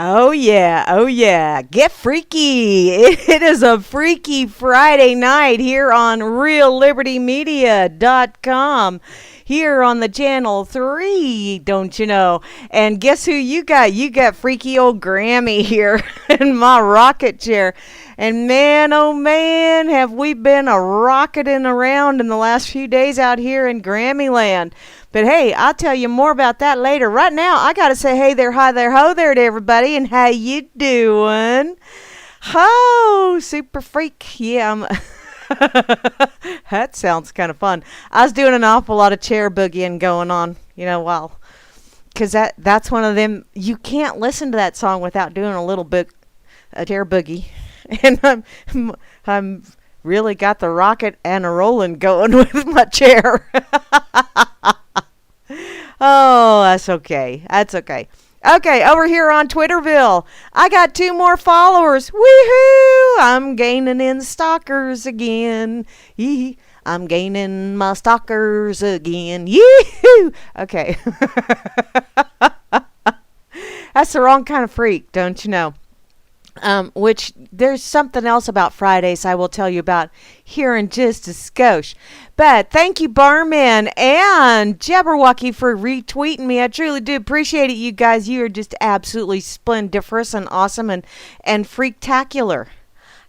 Oh yeah, oh yeah. Get freaky. It is a freaky Friday night here on reallibertymedia.com. Here on the channel 3, don't you know? And guess who you got? You got freaky old Grammy here in my rocket chair. And man, oh man, have we been a rocketing around in the last few days out here in Grammy land. But hey, I'll tell you more about that later. Right now, I got to say hey there, hi there, ho there to everybody, and how you doing? Ho, super freak. Yeah, I'm... That sounds kind of fun. I was doing an awful lot of chair boogieing going on, while... Because that's one of them... You can't listen to that song without doing a chair boogie. And I'm really got the rocket and a rolling going with my chair. Oh, that's okay. That's okay. Okay, over here on Twitterville, I got 2 more followers. Woohoo! I'm gaining in stalkers again. Yee. I'm gaining my stalkers again. Yee-hoo! Okay. That's the wrong kind of freak, don't you know? Which there's something else about Fridays I will tell you about here in just a skosh. But thank you, Barman and Jabberwocky, for retweeting me. I truly do appreciate it, you guys. You are just absolutely splendiferous and awesome and freaktacular.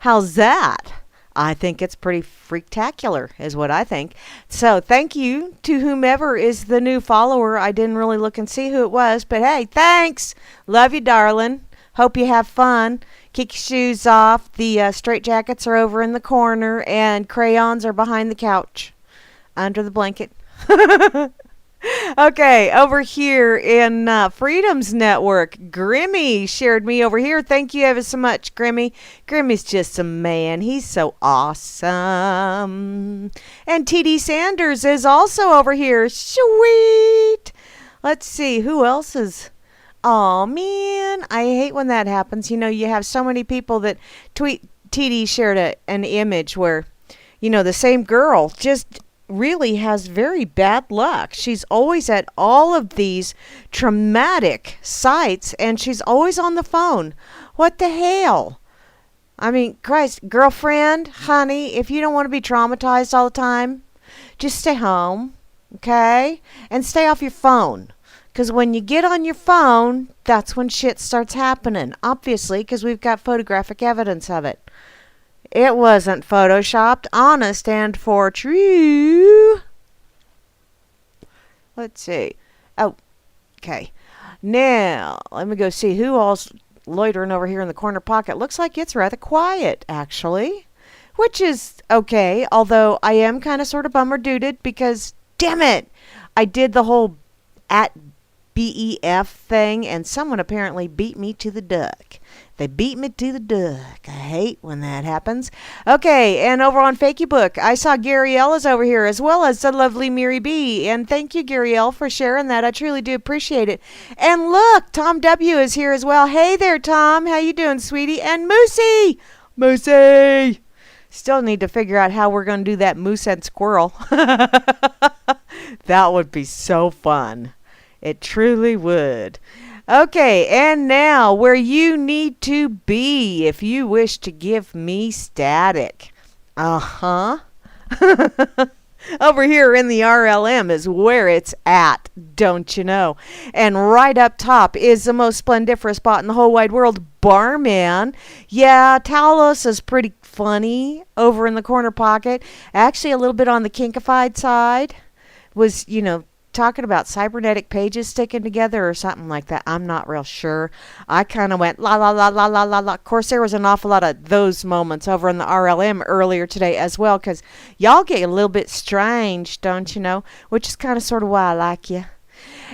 How's that? I think it's pretty freaktacular is what I think. So thank you to whomever is the new follower. I didn't really look and see who it was, but hey, thanks. Love you, darling. Hope you have fun. Kick your shoes off. The straitjackets are over in the corner, and crayons are behind the couch, under the blanket. Okay, over here in Freedom's Network, Grimmy shared me over here. Thank you ever so much, Grimmy. Grimmy's just a man. He's so awesome. And TD Sanders is also over here. Sweet. Let's see, who else is... Oh man, I hate when that happens. You have so many people that tweet. TD shared an image where, the same girl just really has very bad luck. She's always at all of these traumatic sites and she's always on the phone. What the hell? I mean, Christ, girlfriend, honey, if you don't want to be traumatized all the time, just stay home, okay? And stay off your phone. Because when you get on your phone, that's when shit starts happening. Obviously, because we've got photographic evidence of it. It wasn't photoshopped, honest and for true. Let's see. Oh, okay. Now, let me go see who all's loitering over here in the corner pocket. Looks like it's rather quiet, actually. Which is okay, although I am kind of sort of bummer-dooted because, damn it, I did the whole at BEF thing, and someone apparently beat me to the duck. They beat me to the duck. I hate when that happens. Okay, and over on Fakey Book, I saw Gary L is over here, as well as the lovely Miri B. And thank you, Gary L, for sharing that. I truly do appreciate it. And look, Tom W is here as well. Hey there, Tom. How you doing, sweetie? And Moosey! Moosey! Still need to figure out how we're going to do that moose and squirrel. That would be so fun. It truly would. Okay, and now where you need to be if you wish to give me static. Uh-huh. Over here in the RLM is where it's at, don't you know? And right up top is the most splendiferous spot in the whole wide world, Barman. Yeah, Talos is pretty funny over in the corner pocket. Actually, a little bit on the kinkified side. Was, talking about cybernetic pages sticking together or something like that. I'm not real sure. I kind of went la la la la la la la. Of course, there was an awful lot of those moments over in the RLM earlier today as well, because y'all get a little bit strange, don't you know? Which is kind of sort of why I like you.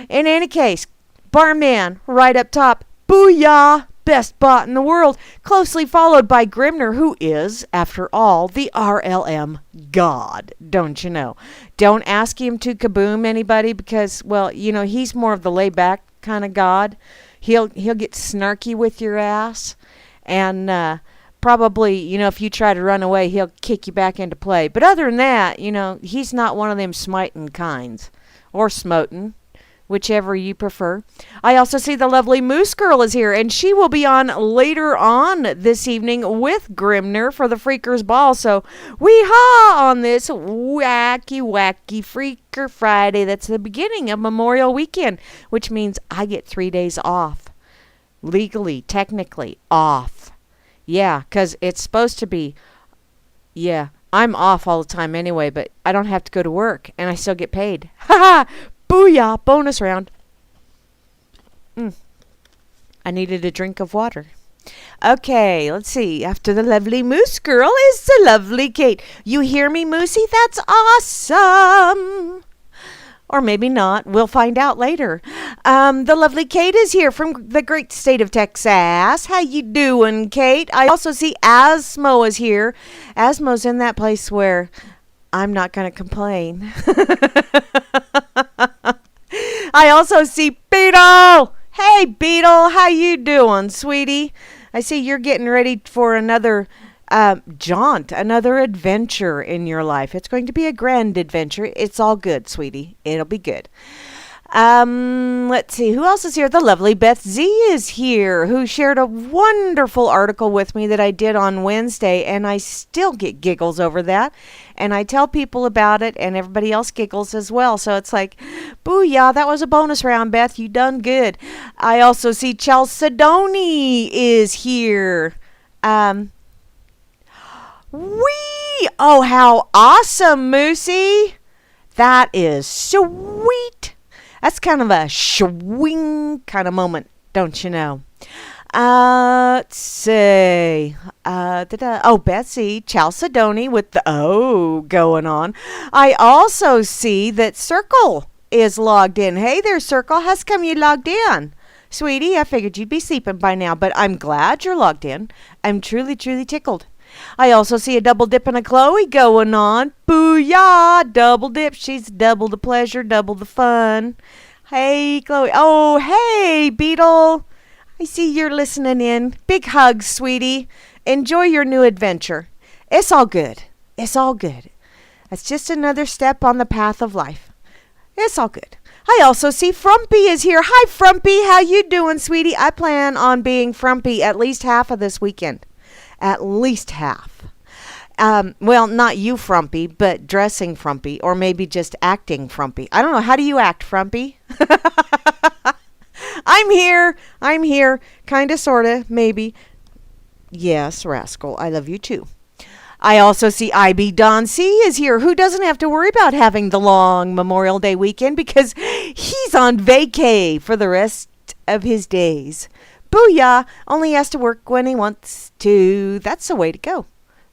In any case, Barman right up top. Booyah! Best bot in the world, closely followed by Grimner, who is, after all, the RLM god, don't you know? Don't ask him to kaboom anybody because, well, he's more of the laid-back kind of god. He'll get snarky with your ass, and probably, if you try to run away, he'll kick you back into play. But other than that, he's not one of them smiting kinds, or smoting. whichever you prefer. I also see the lovely Moose Girl is here, and she will be on later on this evening with Grimner for the Freakers Ball. So, wee-haw on this wacky Freaker Friday. That's the beginning of Memorial Weekend, which means I get 3 days off. Legally, technically, off. Yeah, because it's supposed to be, yeah, I'm off all the time anyway, but I don't have to go to work, and I still get paid. Ha ha! Booyah! Bonus round. I needed a drink of water. Okay, let's see. After the lovely Moose Girl is the lovely Kate. You hear me, Moosey? That's awesome! Or maybe not. We'll find out later. The lovely Kate is here from the great state of Texas. How you doing, Kate? I also see Asmo is here. Asmo's in that place where I'm not going to complain. I also see Beetle. Hey, Beetle. How you doing, sweetie? I see you're getting ready for another jaunt, another adventure in your life. It's going to be a grand adventure. It's all good, sweetie. It'll be good. Let's see. Who else is here? The lovely Beth Z is here, who shared a wonderful article with me that I did on Wednesday, and I still get giggles over that. And I tell people about it, and everybody else giggles as well. So it's like, booyah, that was a bonus round, Beth. You done good. I also see Chalcedony is here. Wee! Oh, how awesome, Moosey! That is sweet. That's kind of a swing kind of moment, don't you know? Let's see. Betsy Chalcedony with the O going on. I also see that Circle is logged in. Hey there, Circle. How's come you logged in? Sweetie, I figured you'd be sleeping by now, but I'm glad you're logged in. I'm truly, truly tickled. I also see a double dip and a Chloe going on. Booyah! Double dip. She's double the pleasure, double the fun. Hey, Chloe. Oh, hey, Beetle. I see you're listening in. Big hugs, sweetie. Enjoy your new adventure. It's all good. It's all good. That's just another step on the path of life. It's all good. I also see Frumpy is here. Hi, Frumpy. How you doing, sweetie? I plan on being Frumpy at least half of this weekend. At least half. Well, not you, Frumpy, but dressing Frumpy, or maybe just acting Frumpy. I don't know. How do you act, Frumpy? I'm here. Kinda, sorta, maybe. Yes, rascal. I love you too. I also see IB Don C is here, who doesn't have to worry about having the long Memorial Day weekend because he's on vacay for the rest of his days. Booyah! Only has to work when he wants to. That's the way to go.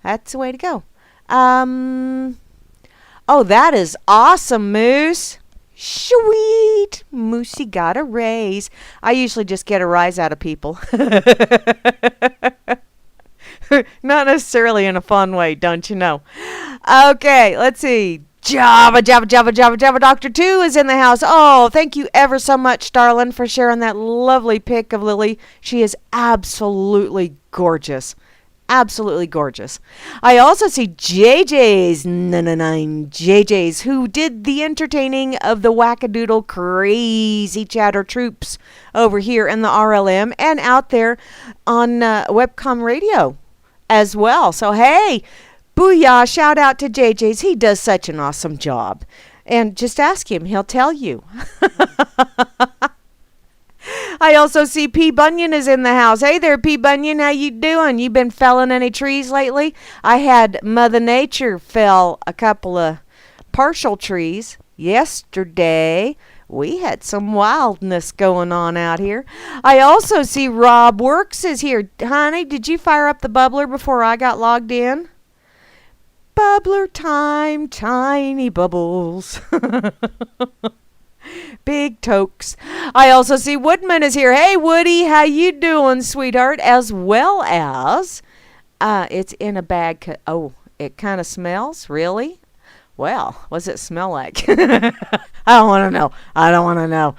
That's the way to go. Oh, that is awesome, Moose. Sweet. Moosey got a raise. I usually just get a rise out of people. Not necessarily in a fun way, don't you know? Okay, let's see. Java Doctor 2 is in the house. Oh, thank you ever so much, darling, for sharing that lovely pic of Lily. She is absolutely gorgeous. Absolutely gorgeous. I also see JJ's, who did the entertaining of the wackadoodle crazy chatter troops over here in the RLM and out there on Webcom Radio as well. So, hey, booyah, shout out to JJ's. He does such an awesome job. And just ask him, he'll tell you. I also see P. Bunyan is in the house. Hey there, P. Bunyan, how you doing? You been felling any trees lately? I had Mother Nature fell a couple of partial trees yesterday. We had some wildness going on out here. I also see Rob Works is here. Honey, did you fire up the bubbler before I got logged in? Bubbler time, tiny bubbles. Big tokes. I also see Woodman is here. Hey, Woody, how you doing, sweetheart? As well as, it's in a bag. Oh, it kind of smells? Really? Well, what's it smell like? I don't want to know.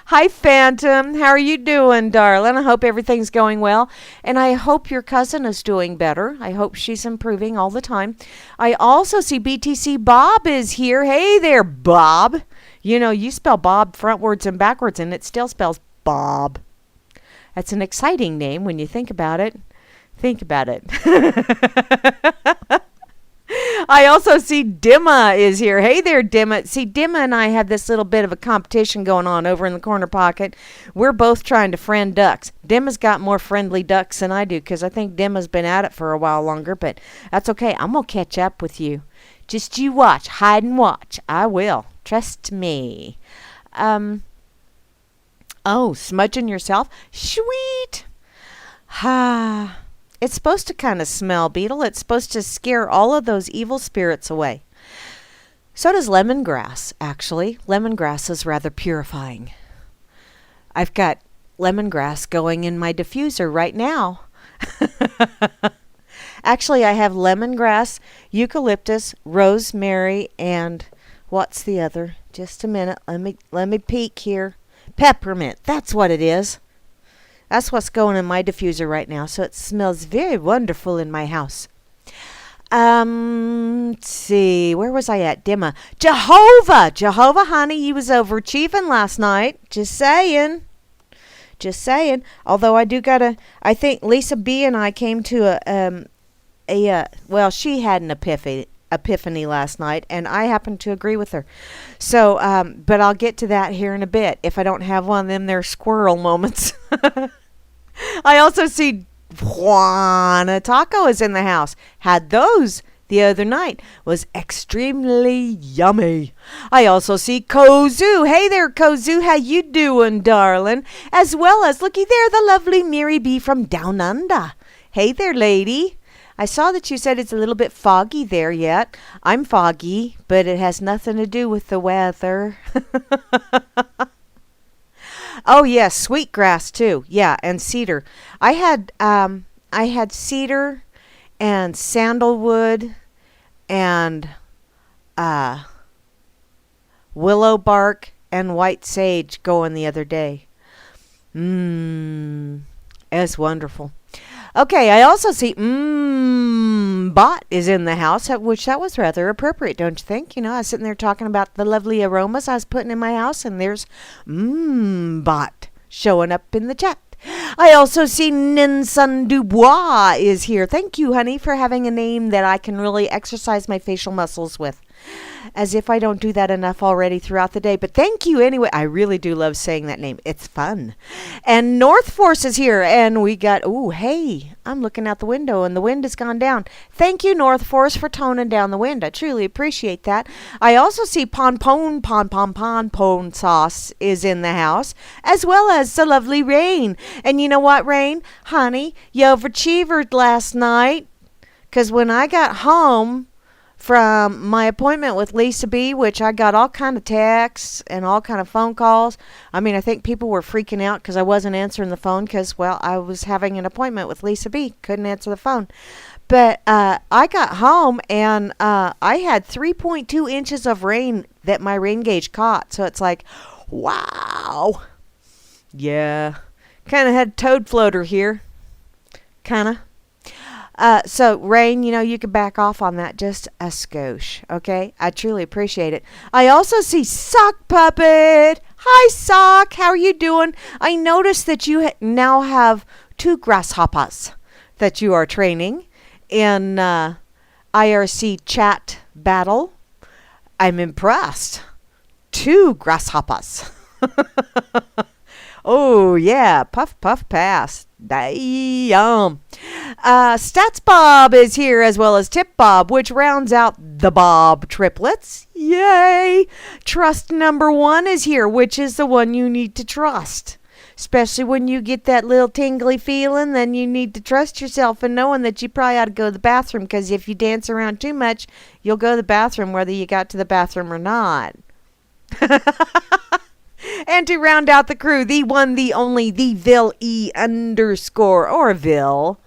Hi, Phantom. How are you doing, darling? I hope everything's going well. And I hope your cousin is doing better. I hope she's improving all the time. I also see BTC Bob is here. Hey there, Bob. You know, you spell Bob frontwards and backwards, and it still spells Bob. That's an exciting name when you think about it. Think about it. I also see Dimma is here. Hey there, Dimma. See, Dimma and I have this little bit of a competition going on over in the corner pocket. We're both trying to friend ducks. Dimma's got more friendly ducks than I do because I think Dimma's been at it for a while longer, but that's okay. I'm going to catch up with you. Just you watch. Hide and watch. I will. Trust me. Oh, smudging yourself? Sweet. Ha. It's supposed to kind of smell, Beetle. It's supposed to scare all of those evil spirits away. So does lemongrass, actually. Lemongrass is rather purifying. I've got lemongrass going in my diffuser right now. Actually, I have lemongrass, eucalyptus, rosemary, and what's the other? Just a minute. Let me peek here. Peppermint. That's what it is. That's what's going in my diffuser right now. So it smells very wonderful in my house. Let's see. Where was I at? Dimma. Jehovah. Jehovah, honey, you was overachieving last night. Just saying. Just saying. Although I think Lisa B and I came to well, she had an epiphany last night, and I happened to agree with her. So, but I'll get to that here in a bit if I don't have one of them there squirrel moments. I also see Juana Taco is in the house. Had those the other night. Was extremely yummy. I also see Kozu. Hey there, Kozu. How you doing, darling? As well as, looky there, the lovely Mary B from Down Under. Hey there, lady. I saw that you said it's a little bit foggy there yet. I'm foggy, but it has nothing to do with the weather. Oh yes, sweetgrass too. Yeah, and cedar. I had cedar and sandalwood and willow bark and white sage going the other day. It's wonderful. Okay, I also see Bot is in the house, which that was rather appropriate, don't you think? You know, I was sitting there talking about the lovely aromas I was putting in my house, and there's Bot showing up in the chat. I also see Ninsun Dubois is here. Thank you, honey, for having a name that I can really exercise my facial muscles with. As if I don't do that enough already throughout the day. But thank you anyway. I really do love saying that name. It's fun. And North Force is here. And we got, hey, I'm looking out the window and the wind has gone down. Thank you, North Force, for toning down the wind. I truly appreciate that. I also see Pon Sauce is in the house, as well as the lovely Rain. And you know what, Rain? Honey, you overachievered last night. Because when I got home from my appointment with Lisa B, which I got all kind of texts and all kind of phone calls. I mean, I think people were freaking out because I wasn't answering the phone because, well, I was having an appointment with Lisa B. Couldn't answer the phone. But I got home and I had 3.2 inches of rain that my rain gauge caught. So it's like, wow. Yeah. Kind of had a toad floater here. Kind of. So, Rain, you know, you can back off on that just a skosh, okay? I truly appreciate it. I also see Sock Puppet. Hi, Sock. How are you doing? I noticed that you now have 2 grasshoppers that you are training in IRC chat battle. I'm impressed. 2 grasshoppers. Oh, yeah. Puff, puff, pass. Damn. Stats Bob is here as well as Tip Bob, which rounds out the Bob triplets. Yay. Trust number 1 is here, which is the one you need to trust. Especially when you get that little tingly feeling, then you need to trust yourself and knowing that you probably ought to go to the bathroom, because if you dance around too much, you'll go to the bathroom whether you got to the bathroom or not. And to round out the crew, the one, the only, the Vil E _ or Vil.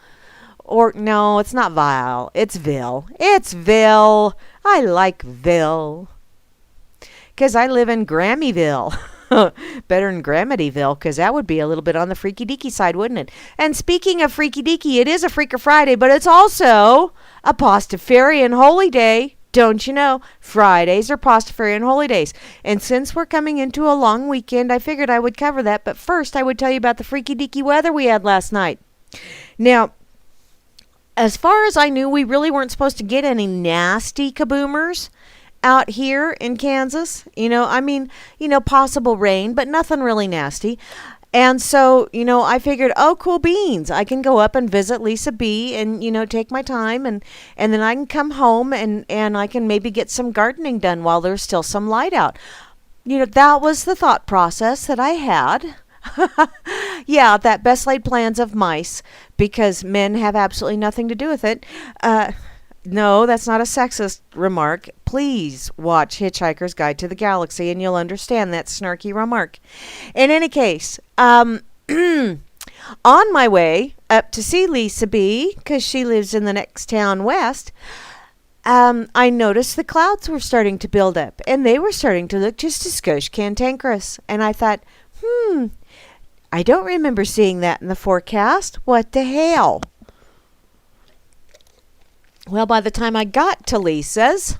Or, no, it's not Vile. It's Vil. It's Vil. I like Vil. Because I live in Grammyville. Better than Gramityville, because that would be a little bit on the freaky deaky side, wouldn't it? And speaking of freaky deaky, it is a Freaker Friday, but it's also a Pastafarian holy day. don't you know, Fridays are Pastafarian holy days. And since we're coming into a long weekend, I figured I would cover that. But first, I would tell you about the freaky deaky weather we had last night. Now, as far as I knew, we really weren't supposed to get any nasty kaboomers out here in Kansas. Possible rain, but nothing really nasty. And so, I figured, oh, cool beans. I can go up and visit Lisa B and, take my time and then I can come home and I can maybe get some gardening done while there's still some light out. That was the thought process that I had. Yeah, that best laid plans of mice, because men have absolutely nothing to do with it. No, that's not a sexist remark. Please watch Hitchhiker's Guide to the Galaxy and you'll understand that snarky remark. In any case, on my way up to see Lisa B, because she lives in the next town west, I noticed the clouds were starting to build up and they were starting to look just a skosh cantankerous. And I thought, I don't remember seeing that in the forecast. What the hell? Well, by the time I got to Lisa's,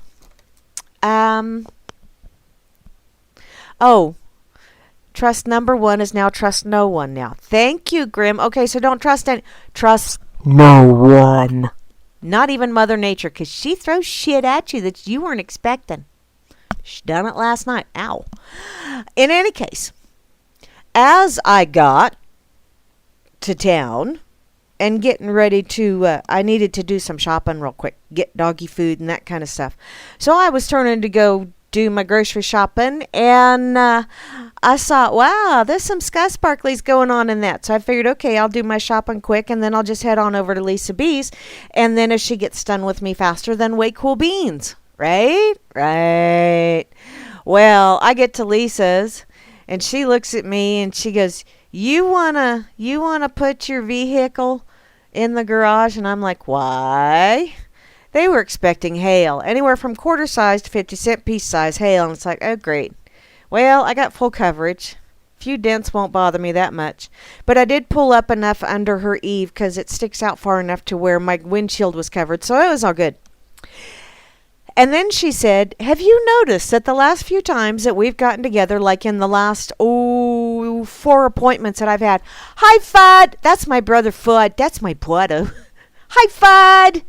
trust number one is now trust no one now. Thank you, Grim. Okay, so don't trust no one. Not even Mother Nature, because she throws shit at you that you weren't expecting. She done it last night. Ow. In any case, as I got to town and getting ready to, I needed to do some shopping real quick, get doggy food and that kind of stuff. So I was turning to go do my grocery shopping, and I saw, wow, there's some sky sparklies going on in that. So I figured, okay, I'll do my shopping quick, and then I'll just head on over to Lisa B's, and then if she gets done with me faster, then way cool beans, right? Right. Well, I get to Lisa's, and she looks at me, and she goes, you wanna put your vehicle in the garage? And I'm like, why? They were expecting hail, anywhere from quarter size to 50-cent piece size hail. And it's like, oh, great. Well, I got full coverage. A few dents won't bother me that much. But I did pull up enough under her eave because it sticks out far enough to where my windshield was covered. So it was all good. And then she said, have you noticed that the last few times that we've gotten together, like in the last, 4 appointments that I've had, hi, Fudd. That's my brother, Fudd. That's my Puerto. Hi, Fudd.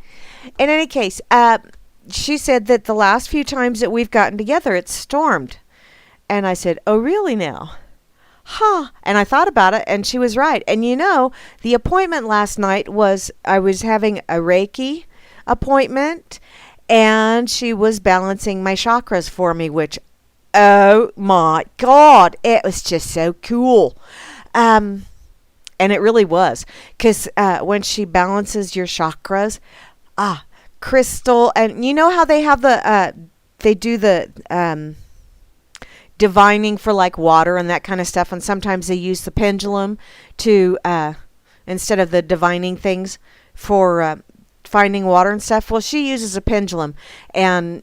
In any case, she said that the last few times that we've gotten together, it's stormed. And I said, oh, really now? Huh. And I thought about it, and she was right. And the appointment last night was, I was having a Reiki appointment, and she was balancing my chakras for me, which, oh my God, it was just so cool. And it really was, because when she balances your chakras, crystal, and you know how they have they do the divining for like water and that kind of stuff, and sometimes they use the pendulum to instead of the divining things for finding water and stuff. Well, she uses a pendulum and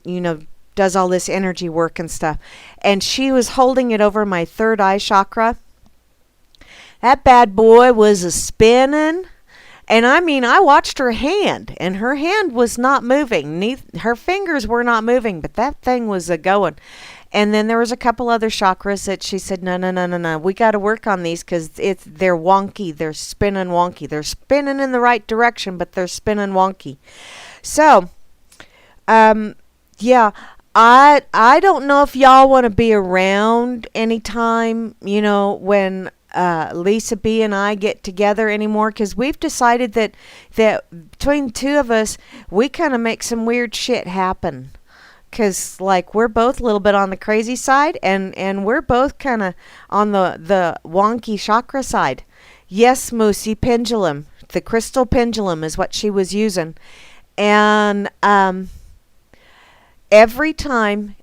does all this energy work and stuff, and she was holding it over my third eye chakra. That bad boy was a spinning. And I watched her hand, and her hand was not moving. Her fingers were not moving, but that thing was a-going. And then there was a couple other chakras that she said, no. We got to work on these because they're wonky. They're spinning wonky. They're spinning in the right direction, but they're spinning wonky. So, yeah, I don't know if y'all want to be around anytime, when Lisa B and I get together anymore, because we've decided that between the two of us, we kind of make some weird shit happen. Because, like, we're both a little bit on the crazy side, and we're both kind of on the wonky chakra side. Yes, Moosey, pendulum. The crystal pendulum is what she was using. And every time,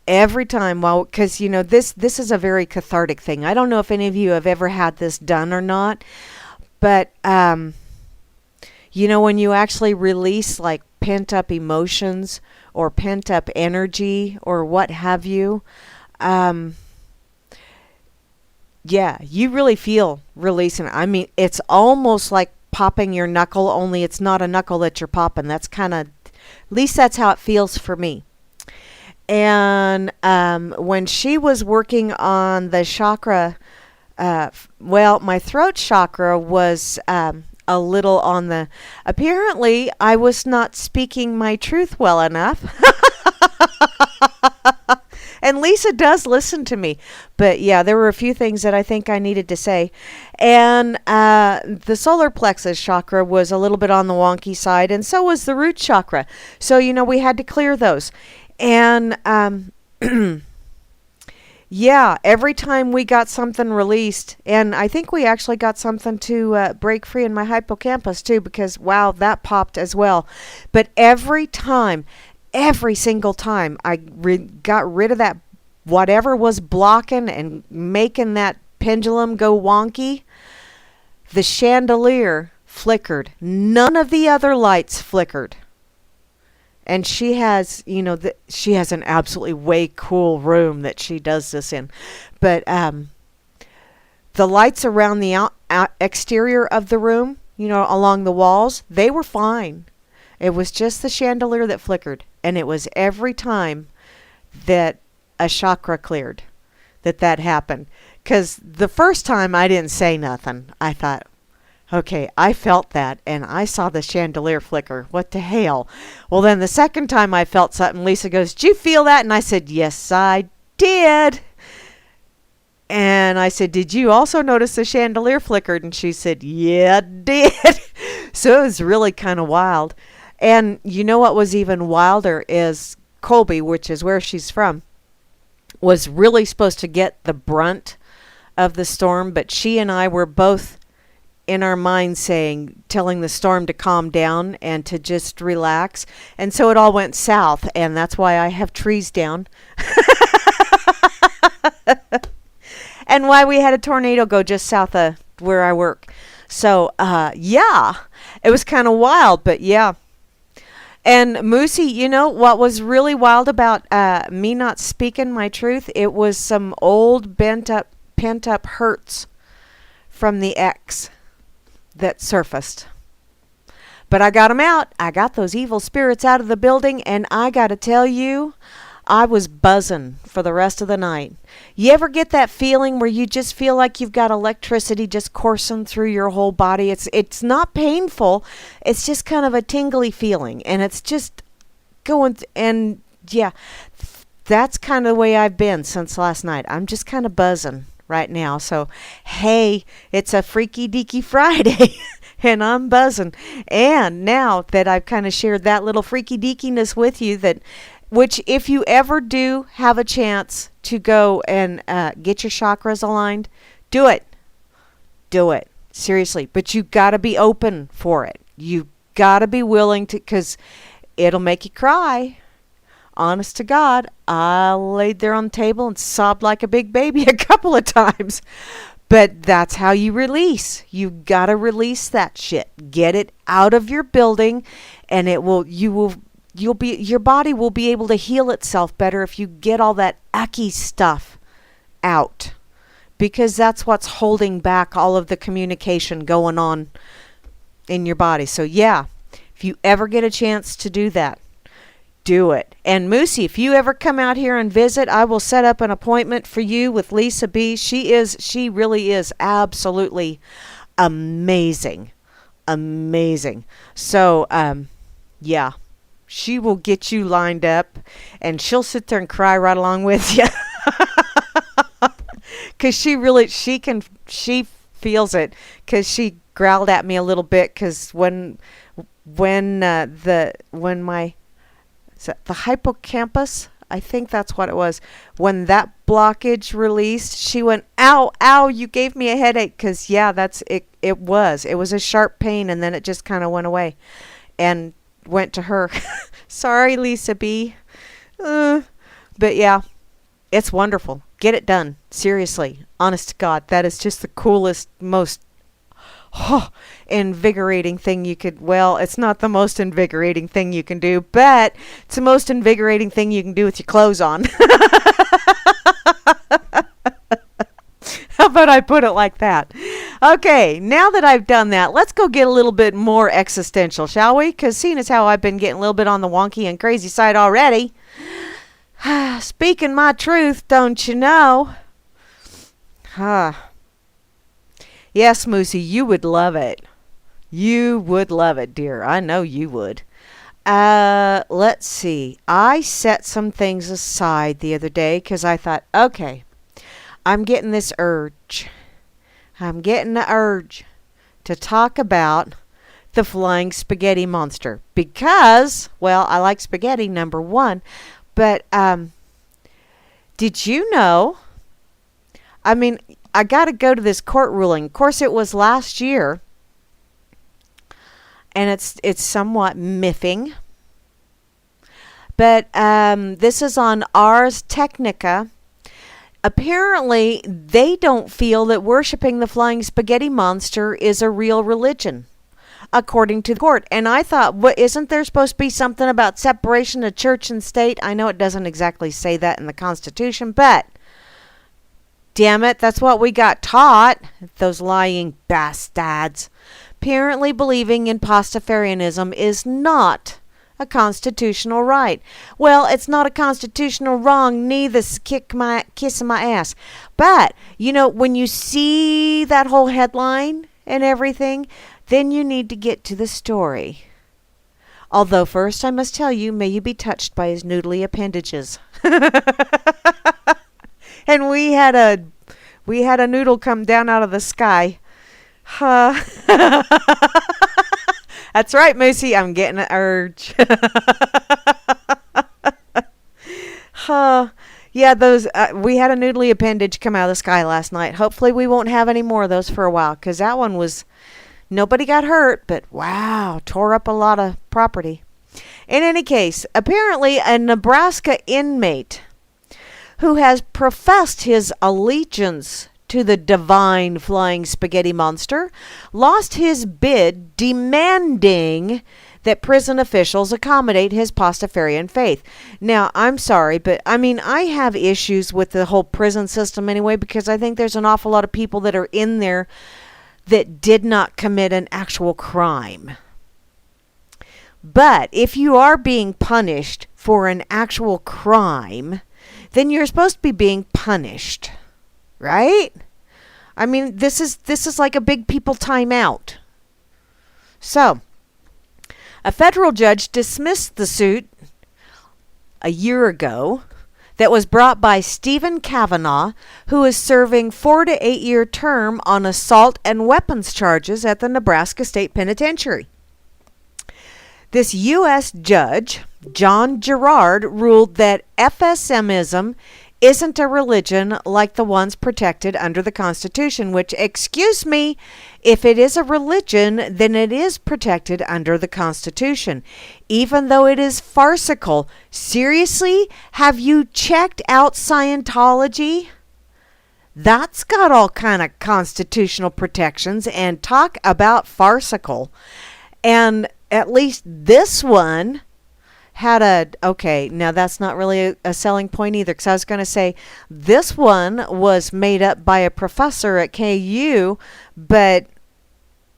well, because, this is a very cathartic thing. I don't know if any of you have ever had this done or not, but, when you actually release, like, pent-up emotions or pent-up energy or what have you, yeah, you really feel releasing. It's almost like popping your knuckle, only it's not a knuckle that you're popping. That's kind of least that's how it feels for me. And when she was working on the chakra, my throat chakra was a little on the... Apparently, I was not speaking my truth well enough. And Lisa does listen to me. But yeah, there were a few things that I think I needed to say. And the solar plexus chakra was a little bit on the wonky side, and so was the root chakra. So, we had to clear those. And yeah, every time we got something released, and I think we actually got something to break free in my hippocampus too, because wow, that popped as well. But every single time I got rid of that, whatever was blocking and making that pendulum go wonky, the chandelier flickered. None of the other lights flickered. And she has, she has an absolutely way cool room that she does this in. But the lights around the exterior of the room, along the walls, they were fine. It was just the chandelier that flickered. And it was every time that a chakra cleared that happened. Because the first time I didn't say nothing. I thought, okay, I felt that, and I saw the chandelier flicker. What the hell? Well, then the second time I felt something, Lisa goes, "Did you feel that?" And I said, "Yes, I did." And I said, "Did you also notice the chandelier flickered?" And she said, "Yeah, I did." So it was really kind of wild. And you know what was even wilder is Colby, which is where she's from, was really supposed to get the brunt of the storm, but she and I were both in our minds telling the storm to calm down and to just relax. And so it all went south, and that's why I have trees down. And why we had a tornado go just south of where I work. So, yeah, it was kind of wild, but yeah. And Moosey, what was really wild about me not speaking my truth? It was some old pent up hurts from the ex that surfaced. But I got them out. I got those evil spirits out of the building, and I got to tell you, I was buzzing for the rest of the night. You ever get that feeling where you just feel like you've got electricity just coursing through your whole body? It's not painful. It's just kind of a tingly feeling, and it's just going and yeah, that's kind of the way I've been since last night. I'm just kind of buzzing right now. So, hey, it's a Freaky Deaky Friday. And I'm buzzing. And now that I've kind of shared that little freaky deakiness with you, which if you ever do have a chance to go and get your chakras aligned, do it. Do it. Seriously. But you got to be open for it. You got to be willing to, because it'll make you cry. Honest to God, I laid there on the table and sobbed like a big baby a couple of times. But that's how you release. You got to release that shit. Get it out of your building, and your body will be able to heal itself better if you get all that icky stuff out, because that's what's holding back all of the communication going on in your body. So yeah, if you ever get a chance to do that, do it. And Moosey, if you ever come out here and visit, I will set up an appointment for you with Lisa B. She really is absolutely amazing. Amazing. So, yeah, she will get you lined up, and she'll sit there and cry right along with you. Cause she feels it, cause she growled at me a little bit, cause when the hippocampus, I think that's what it was, when that blockage released, she went, "Ow, ow, you gave me a headache." Because yeah, that's it. It was a sharp pain, and then it just kind of went away and went to her. Sorry, Lisa B. But yeah, it's wonderful. Get it done. Seriously, honest to God, that is just the coolest, most invigorating thing you could, well, it's not the most invigorating thing you can do, but it's the most invigorating thing you can do with your clothes on. How about I put it like that? Okay, now that I've done that, let's go get a little bit more existential, shall we? Because seeing as how I've been getting a little bit on the wonky and crazy side already, speaking my truth, don't you know? Yes, Moosey, you would love it. You would love it, dear. I know you would. Let's see. I set some things aside the other day because I thought, okay, I'm getting this urge. I'm getting the urge to talk about the flying spaghetti monster because, well, I like spaghetti, number one, but did you know? I mean, I got to go to this court ruling. Of course, it was last year, and it's somewhat miffing. But this is on Ars Technica. Apparently, they don't feel that worshiping the flying spaghetti monster is a real religion, according to the court. And I thought, what, isn't there supposed to be something about separation of church and state? I know it doesn't exactly say that in the Constitution, but damn it, that's what we got taught, those lying bastards. Apparently believing in Pastafarianism is not a constitutional right. Well, it's not a constitutional wrong, neither's kissing my ass. But, you know, when you see that whole headline and everything, then you need to get to the story. Although first I must tell you, may you be touched by his noodly appendages. And we had a noodle come down out of the sky. That's right, Moosey. I'm getting an urge. Yeah, those we had a noodly appendage come out of the sky last night. Hopefully we won't have any more of those for a while, because that one was, nobody got hurt, but wow, tore up a lot of property. In any case, apparently a Nebraska inmate who has professed his allegiance to the divine flying spaghetti monster, lost his bid demanding that prison officials accommodate his Pastafarian faith. Now, I'm sorry, but I mean, I have issues with the whole prison system anyway, because I think there's an awful lot of people that are in there that did not commit an actual crime. But if you are being punished for an actual crime, then you're supposed to be being punished. Right? I mean, this is like a big people timeout. So, a federal judge dismissed the suit a year ago that was brought by Stephen Kavanaugh, who is serving 4 to 8 year term on assault and weapons charges at the Nebraska State Penitentiary. This U.S. judge, John Gerard, ruled that FSMism isn't a religion like the ones protected under the Constitution, which, excuse me, if it is a religion, then it is protected under the Constitution, even though it is farcical. Seriously? Have you checked out Scientology? That's got all kind of constitutional protections, and talk about farcical. And at least this one had okay, now that's not really a selling point either, because I was going to say this one was made up by a professor at KU, but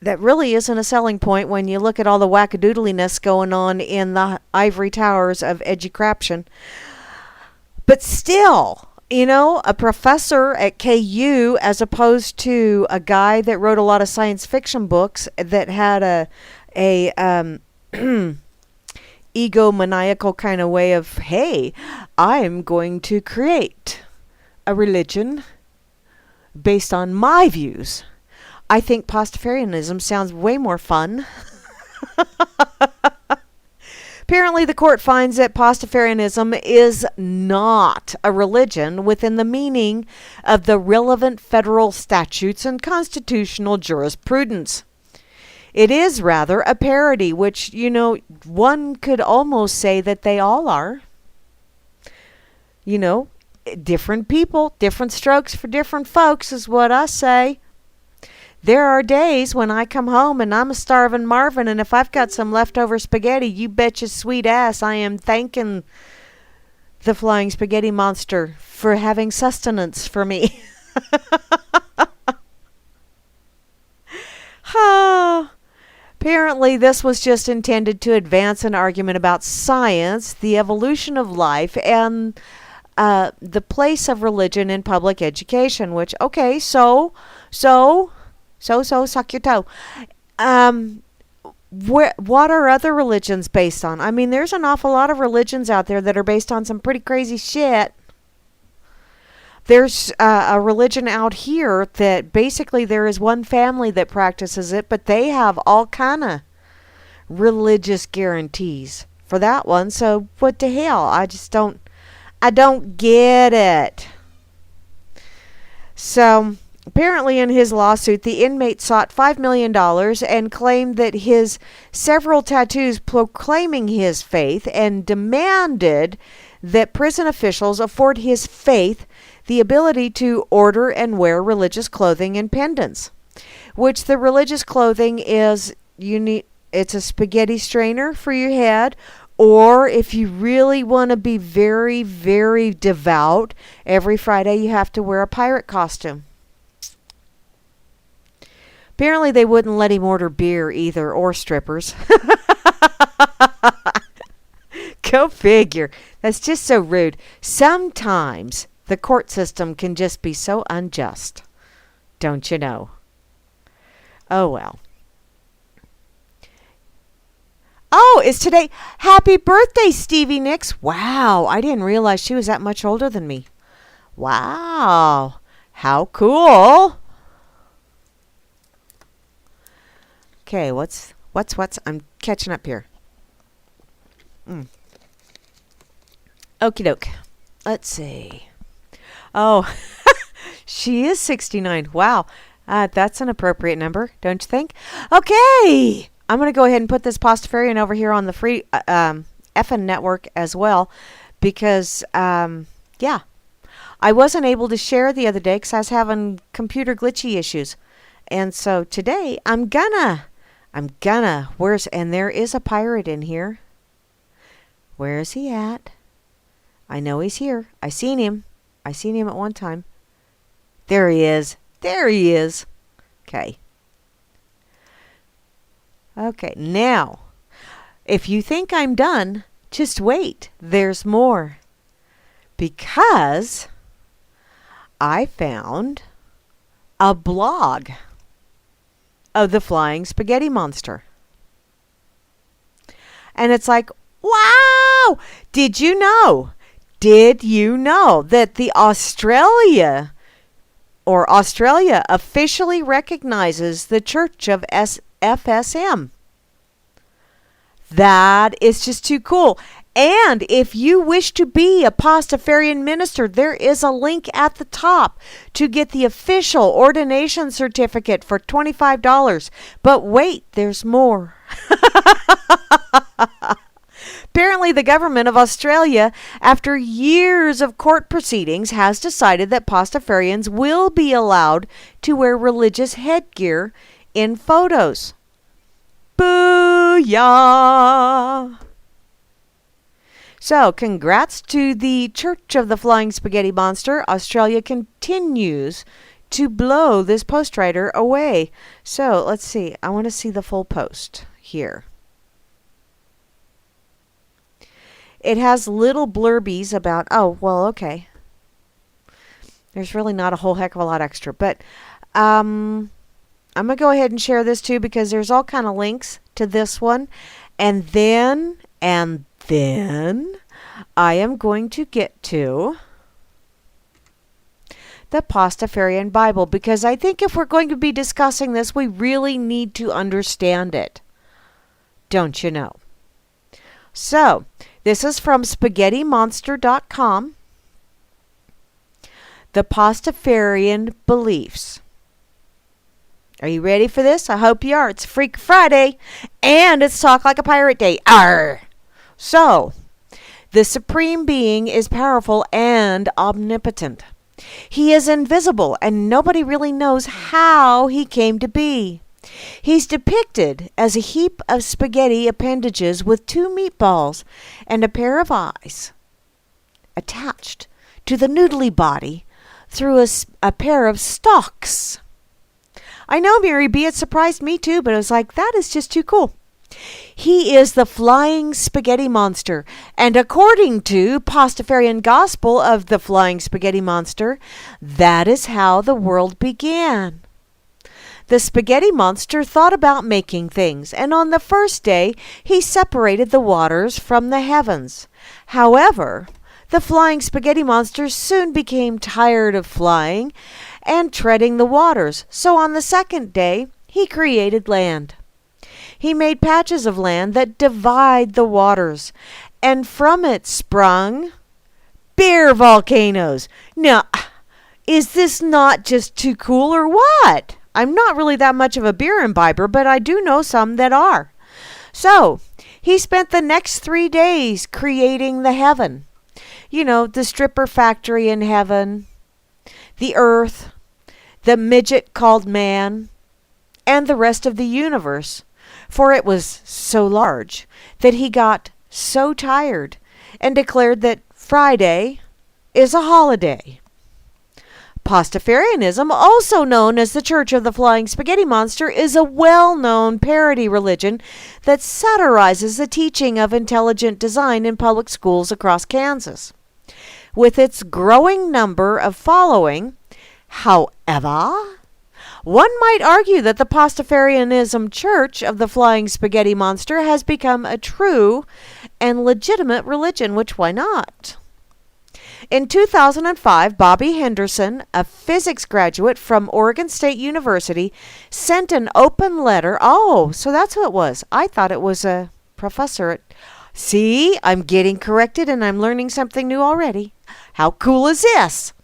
that really isn't a selling point when you look at all the wackadoodliness going on in the ivory towers of educraption. But still, you know, a professor at KU as opposed to a guy that wrote a lot of science fiction books that had a egomaniacal kind of way of, hey, I'm going to create a religion based on my views. I think Pastafarianism sounds way more fun. Apparently, the court finds that Pastafarianism is not a religion within the meaning of the relevant federal statutes and constitutional jurisprudence. It is rather a parody, which, you know, one could almost say that they all are. You know, different people, different strokes for different folks is what I say. There are days when I come home and I'm a starving Marvin, and if I've got some leftover spaghetti, you bet your sweet ass I am thanking the flying spaghetti monster for having sustenance for me. apparently this was just intended to advance an argument about science, the evolution of life, and the place of religion in public education. Which, okay, so suck your toe. What are other religions based on? I mean, there's an awful lot of religions out there that are based on some pretty crazy shit. There's a religion out here that basically there is one family that practices it, but they have all kind of religious guarantees for that one. So what the hell? I don't get it. So apparently in his lawsuit, the inmate sought $5 million and claimed that his several tattoos proclaiming his faith, and demanded that prison officials afford his faith the ability to order and wear religious clothing and pendants, which the religious clothing is it's a spaghetti strainer for your head, or if you really want to be very, very devout, every Friday you have to wear a pirate costume. Apparently they wouldn't let him order beer either, or strippers. Go figure. That's just so rude. Sometimes the court system can just be so unjust. Don't you know? Oh, well. Oh, it's today. Happy birthday, Stevie Nicks. Wow, I didn't realize she was that much older than me. Wow, how cool. Okay, what's? I'm catching up here. Okie doke. Let's see. Oh, she is 69. Wow. That's an appropriate number, don't you think? Okay. I'm going to go ahead and put this Pastafarian over here on the free effing network as well, because, yeah, I wasn't able to share the other day because I was having computer glitchy issues. And so today I'm gonna, and there is a pirate in here. Where is he at? I know he's here. I seen him at one time. There he is. Okay. Okay, now, if you think I'm done, just wait. There's more. Because I found a blog of the Flying Spaghetti Monster. And it's like, wow! Did you know that the Australia officially recognizes the Church of FSM? That is just too cool. And if you wish to be a Pastafarian minister, there is a link at the top to get the official ordination certificate for $25. But wait, there's more. Apparently, the government of Australia, after years of court proceedings, has decided that Pastafarians will be allowed to wear religious headgear in photos. Booyah! So, congrats to the Church of the Flying Spaghetti Monster. Australia continues to blow this postwriter away. So, let's see. I want to see the full post here. It has little blurbies about, oh, well, okay. There's really not a whole heck of a lot extra. But I'm going to go ahead and share this too, because there's all kind of links to this one. And then I am going to get to the Pastafarian Bible, because I think if we're going to be discussing this, we really need to understand it. Don't you know? So, this is from SpaghettiMonster.com. The Pastafarian Beliefs. Are you ready for this? I hope you are. It's Freak Friday, and it's Talk Like a Pirate Day. Arr! So, the Supreme Being is powerful and omnipotent. He is invisible, and nobody really knows how he came to be. He's depicted as a heap of spaghetti appendages with 2 meatballs and a pair of eyes attached to the noodly body through a pair of stalks. I know, Mary B., it surprised me too, but it was like, that is just too cool. He is the flying spaghetti monster, and according to Pastafarian gospel of the flying spaghetti monster, that is how the world began. The spaghetti monster thought about making things, and on the first day he separated the waters from the heavens. However, the flying spaghetti monster soon became tired of flying and treading the waters, so on the second day he created land. He made patches of land that divide the waters, and from it sprung beer volcanoes. Now, is this not just too cool or what? I'm not really that much of a beer imbiber, but I do know some that are. So, he spent the next 3 days creating the heaven. You know, the stripper factory in heaven, the earth, the midget called man, and the rest of the universe. For it was so large that he got so tired and declared that Friday is a holiday. Pastafarianism, also known as the Church of the Flying Spaghetti Monster, is a well-known parody religion that satirizes the teaching of intelligent design in public schools across Kansas. With its growing number of following, however, one might argue that the Pastafarianism Church of the Flying Spaghetti Monster has become a true and legitimate religion, which why not? In 2005, Bobby Henderson, a physics graduate from Oregon State University, sent an open letter. Oh, so that's who it was. I thought it was a professor at... See, I'm getting corrected and I'm learning something new already. How cool is this?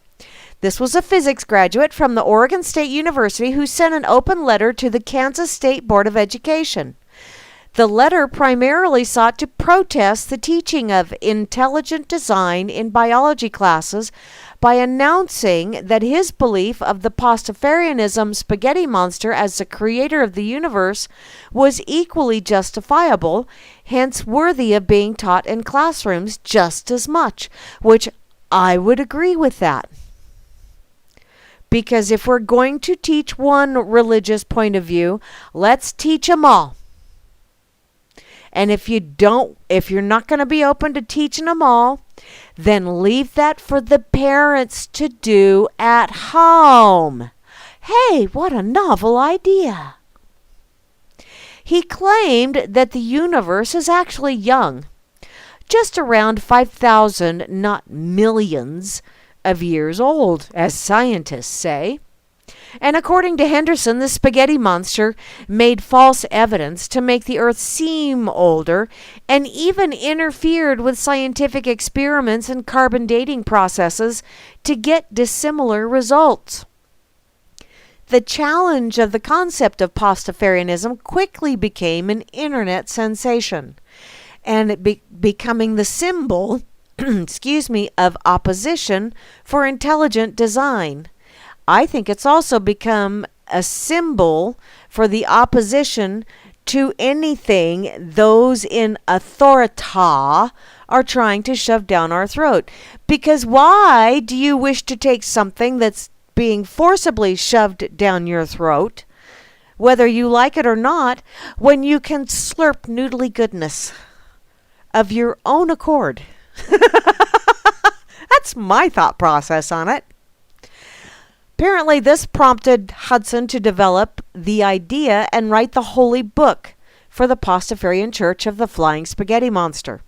This was a physics graduate from the Oregon State University who sent an open letter to the Kansas State Board of Education. The letter primarily sought to protest the teaching of intelligent design in biology classes by announcing that his belief of the Pastafarianism spaghetti monster as the creator of the universe was equally justifiable, hence worthy of being taught in classrooms just as much, which I would agree with that. Because if we're going to teach one religious point of view, let's teach them all. And if you're not going to be open to teaching them all, then leave that for the parents to do at home. Hey, what a novel idea. He claimed that the universe is actually young, just around 5,000, not millions, of years old, as scientists say. And according to Henderson, the spaghetti monster made false evidence to make the Earth seem older and even interfered with scientific experiments and carbon dating processes to get dissimilar results. The challenge of the concept of Pastafarianism quickly became an internet sensation, and it becoming the symbol of opposition for intelligent design. I think it's also become a symbol for the opposition to anything those in authority are trying to shove down our throat. Because why do you wish to take something that's being forcibly shoved down your throat, whether you like it or not, when you can slurp noodly goodness of your own accord? That's my thought process on it. Apparently, this prompted Hudson to develop the idea and write the holy book for the Pastafarian Church of the Flying Spaghetti Monster.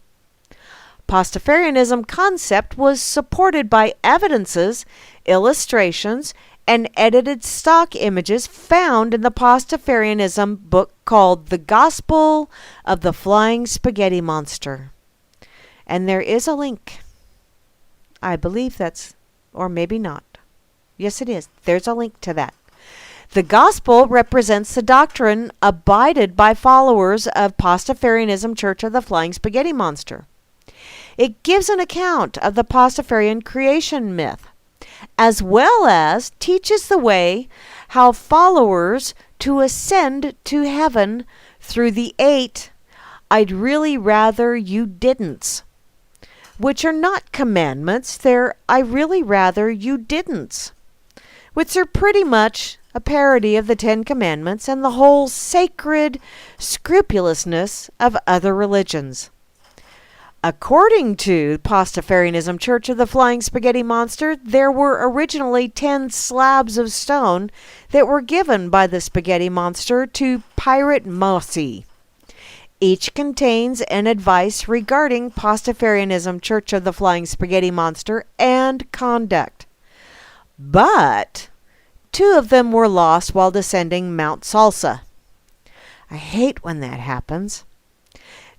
Pastafarianism concept was supported by evidences, illustrations, and edited stock images found in the Pastafarianism book called The Gospel of the Flying Spaghetti Monster. And there is a link. I believe that's, or maybe not. Yes, it is. There's a link to that. The gospel represents the doctrine abided by followers of Pastafarianism Church of the Flying Spaghetti Monster. It gives an account of the Pastafarian creation myth, as well as teaches the way how followers to ascend to heaven through the 8 I'd really rather you didn't, which are not commandments, they're I really rather you didn't, which are pretty much a parody of the Ten Commandments and the whole sacred scrupulousness of other religions. According to Pastafarianism Church of the Flying Spaghetti Monster, there were originally 10 slabs of stone that were given by the Spaghetti Monster to Pirate Mossy. Each contains an advice regarding Pastafarianism Church of the Flying Spaghetti Monster and conduct. But 2 of them were lost while descending Mount Salsa. I hate when that happens.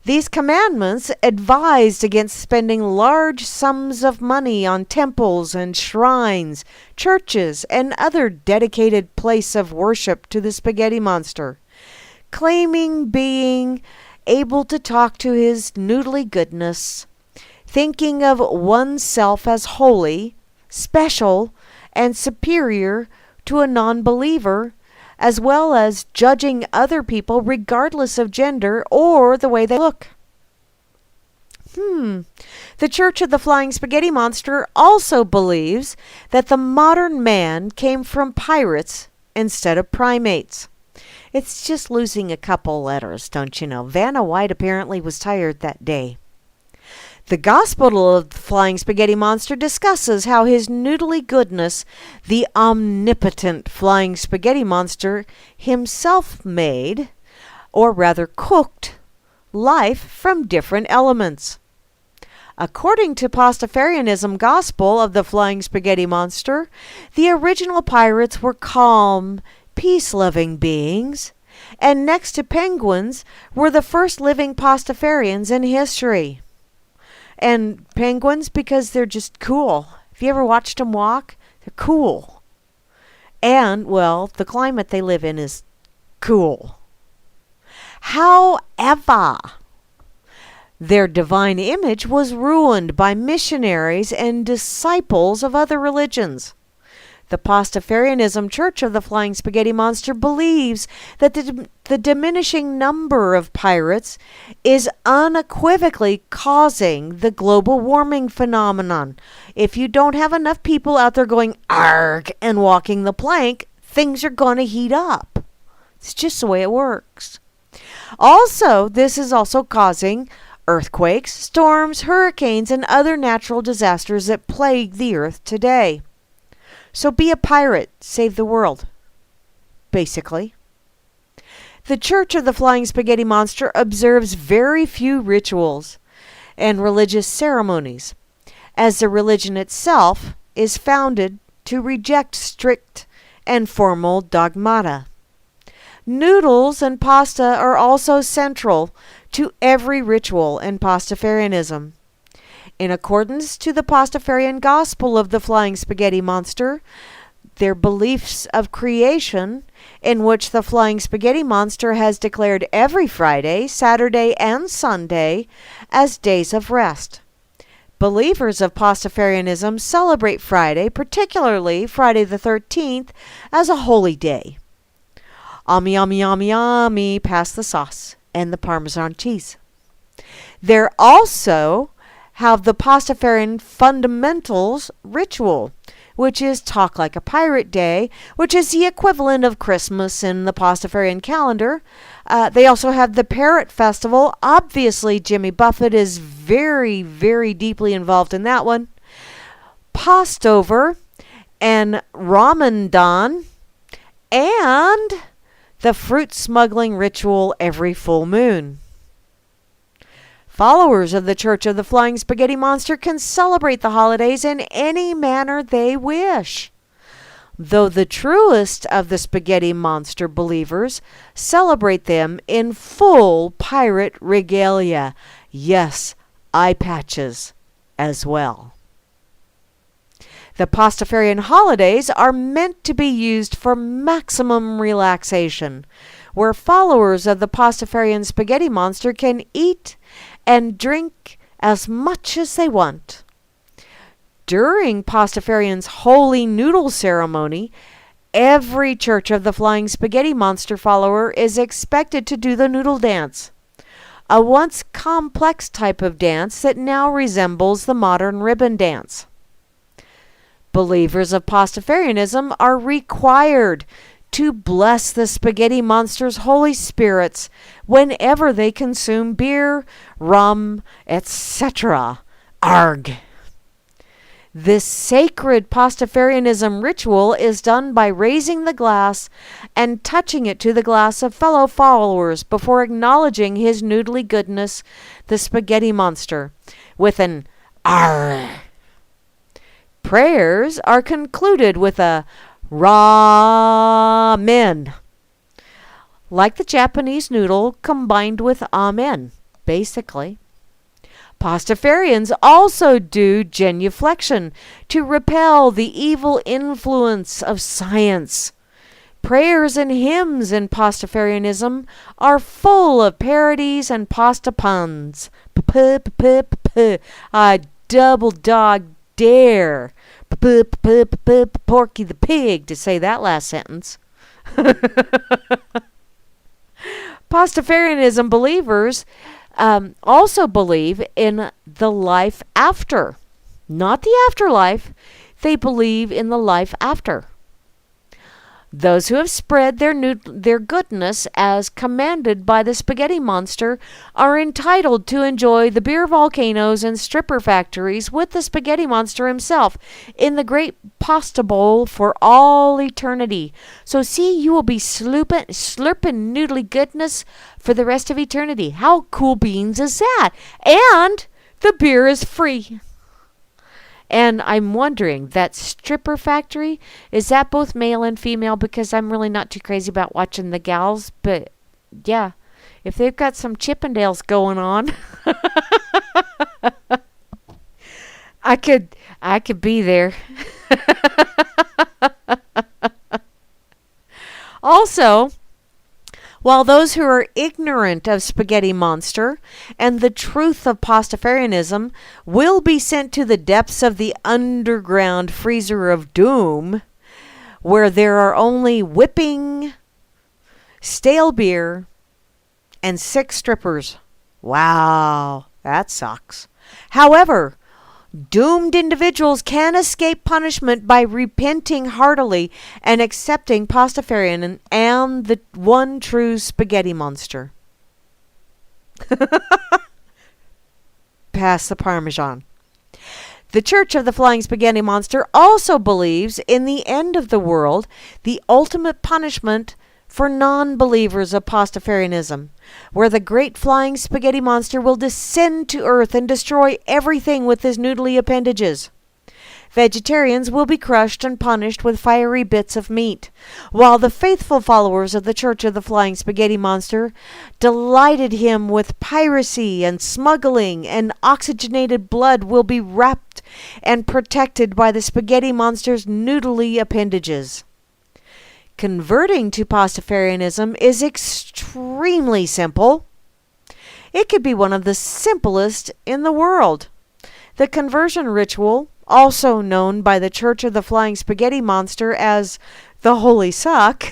These commandments advised against spending large sums of money on temples and shrines, churches, and other dedicated place of worship to the Spaghetti Monster, claiming being able to talk to his noodly goodness, thinking of oneself as holy, special, and superior to a non-believer, as well as judging other people regardless of gender or the way they look. The Church of the Flying Spaghetti Monster also believes that the modern man came from pirates instead of primates. It's just losing a couple letters, don't you know? Vanna White apparently was tired that day. The Gospel of the Flying Spaghetti Monster discusses how his noodly goodness, the omnipotent Flying Spaghetti Monster, himself made, or rather cooked, life from different elements. According to Pastafarianism Gospel of the Flying Spaghetti Monster, the original pirates were calm, peace-loving beings, and next to penguins were the first living Pastafarians in history. And penguins, because they're just cool. Have you ever watched them walk? They're cool. And, well, the climate they live in is cool. However, their divine image was ruined by missionaries and disciples of other religions. The Pastafarianism Church of the Flying Spaghetti Monster believes that the diminishing number of pirates is unequivocally causing the global warming phenomenon. If you don't have enough people out there going arg and walking the plank, things are going to heat up. It's just the way it works. Also, this is also causing earthquakes, storms, hurricanes, and other natural disasters that plague the earth today. So be a pirate, save the world, basically. The Church of the Flying Spaghetti Monster observes very few rituals and religious ceremonies, as the religion itself is founded to reject strict and formal dogmata. Noodles and pasta are also central to every ritual in Pastafarianism. In accordance to the Pastafarian Gospel of the Flying Spaghetti Monster, their beliefs of creation, in which the Flying Spaghetti Monster has declared every Friday, Saturday, and Sunday as days of rest. Believers of Pastafarianism celebrate Friday, particularly Friday the 13th, as a holy day. Yummy, yummy, yummy, yummy, pass the sauce and the Parmesan cheese. There also have the Pastafarian Fundamentals ritual, which is Talk Like a Pirate Day, which is the equivalent of Christmas in the Pastafarian calendar. They also have the Parrot Festival. Obviously, Jimmy Buffett is very, very deeply involved in that one. Pastover and Ramadan, and the fruit smuggling ritual every full moon. Followers of the Church of the Flying Spaghetti Monster can celebrate the holidays in any manner they wish, though the truest of the Spaghetti Monster believers celebrate them in full pirate regalia. Yes, eye patches as well. The Pastafarian holidays are meant to be used for maximum relaxation, where followers of the Pastafarian Spaghetti Monster can eat and drink as much as they want. During Pastafarian's Holy Noodle Ceremony, every Church of the Flying Spaghetti Monster follower is expected to do the noodle dance, a once complex type of dance that now resembles the modern ribbon dance. Believers of Pastafarianism are required to bless the spaghetti monster's holy spirits whenever they consume beer, rum, etc. Arg! This sacred Pastafarianism ritual is done by raising the glass and touching it to the glass of fellow followers before acknowledging his noodly goodness, the spaghetti monster, with an "Arr." Prayers are concluded with a RAmen, like the Japanese noodle combined with Amen, basically. Pastafarians also do genuflection to repel the evil influence of science. Prayers and hymns in Pastafarianism are full of parodies and pasta puns. I double dog dare Porky the Pig to say that last sentence. Pastafarianism believers also believe in the life after. Not the afterlife. They believe in the life after. Those who have spread their goodness as commanded by the spaghetti monster are entitled to enjoy the beer volcanoes and stripper factories with the spaghetti monster himself in the great pasta bowl for all eternity. So see, you will be slurping noodly goodness for the rest of eternity. How cool beans is that? And the beer is free. And I'm wondering, that stripper factory, is that both male and female? Because I'm really not too crazy about watching the gals. But, yeah, if they've got some Chippendales going on, I could be there. Also, while those who are ignorant of Spaghetti Monster and the truth of Pastafarianism will be sent to the depths of the underground freezer of doom, where there are only whipping, stale beer, and 6 strippers. Wow, that sucks. However, doomed individuals can escape punishment by repenting heartily and accepting Pastafarian and the one true spaghetti monster. Pass the Parmesan. The Church of the Flying Spaghetti Monster also believes in the end of the world, the ultimate punishment for non-believers of Pastafarianism, where the great flying spaghetti monster will descend to earth and destroy everything with his noodly appendages. Vegetarians will be crushed and punished with fiery bits of meat, while the faithful followers of the Church of the Flying Spaghetti Monster delighted him with piracy and smuggling, and oxygenated blood will be wrapped and protected by the spaghetti monster's noodly appendages. Converting to Pastafarianism is extremely simple. It could be one of the simplest in the world. The conversion ritual, also known by the Church of the Flying Spaghetti Monster as the Holy Suck,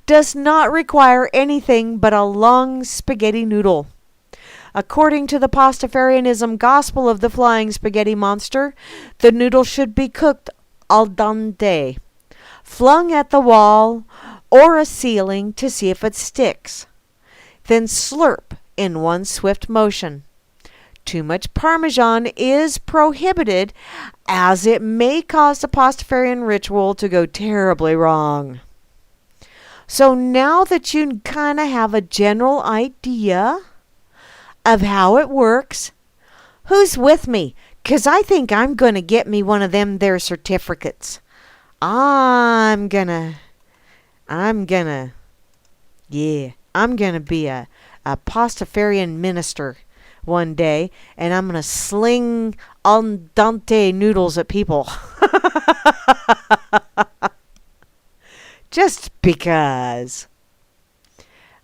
does not require anything but a long spaghetti noodle. According to the Pastafarianism gospel of the Flying Spaghetti Monster, the noodle should be cooked al dente, flung at the wall or a ceiling to see if it sticks. Then slurp in one swift motion. Too much Parmesan is prohibited, as it may cause the Pastafarian ritual to go terribly wrong. So now that you kind of have a general idea of how it works, who's with me? 'Cause I think I'm going to get me one of them there certificates. I'm gonna be a Pastafarian minister one day, and I'm gonna sling al dente noodles at people. Just because.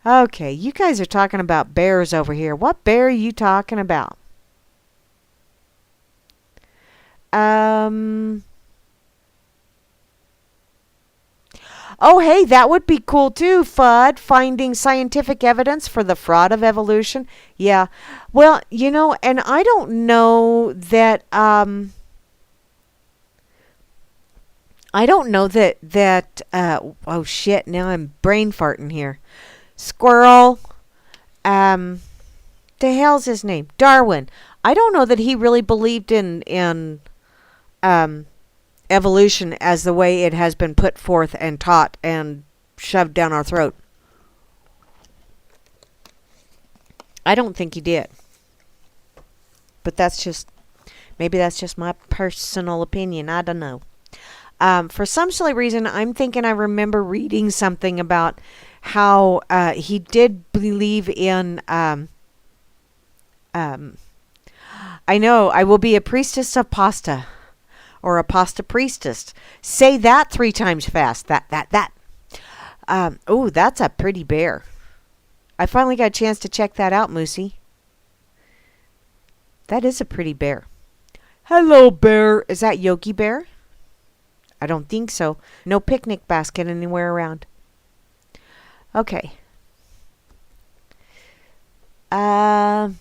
Okay, you guys are talking about bears over here. What bear are you talking about? Oh, hey, that would be cool too, Fudd. Finding scientific evidence for the fraud of evolution. Yeah. Well, and I don't know that, I don't know oh shit, now I'm brain farting here. Squirrel, the hell's his name? Darwin. I don't know that he really believed in evolution as the way it has been put forth and taught and shoved down our throat. I don't think he did. But maybe that's just my personal opinion. I don't know. For some silly reason, I'm thinking I remember reading something about how he did believe in I know, I will be a priestess of pasta, or a pasta priestess. Say that 3 times fast. That. Oh, that's a pretty bear. I finally got a chance to check that out, Moosey. That is a pretty bear. Hello, bear. Is that Yogi Bear? I don't think so. No picnic basket anywhere around. Okay. Oh,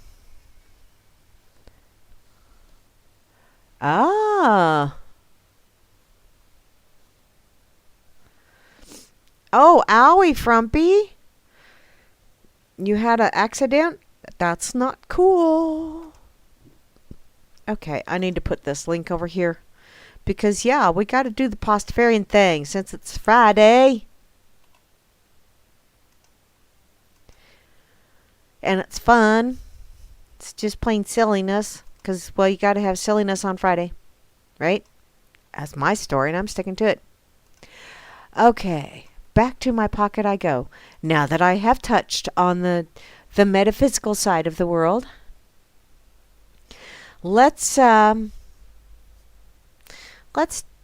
owie, Frumpy. You had an accident? That's not cool. Okay, I need to put this link over here. Because, yeah, we got to do the Pastafarian thing since it's Friday. And it's fun. It's just plain silliness. Because, well, you got to have silliness on Friday. Right? That's my story, and I'm sticking to it. Okay. Back to my pocket I go. Now that I have touched on the metaphysical side of the world, let's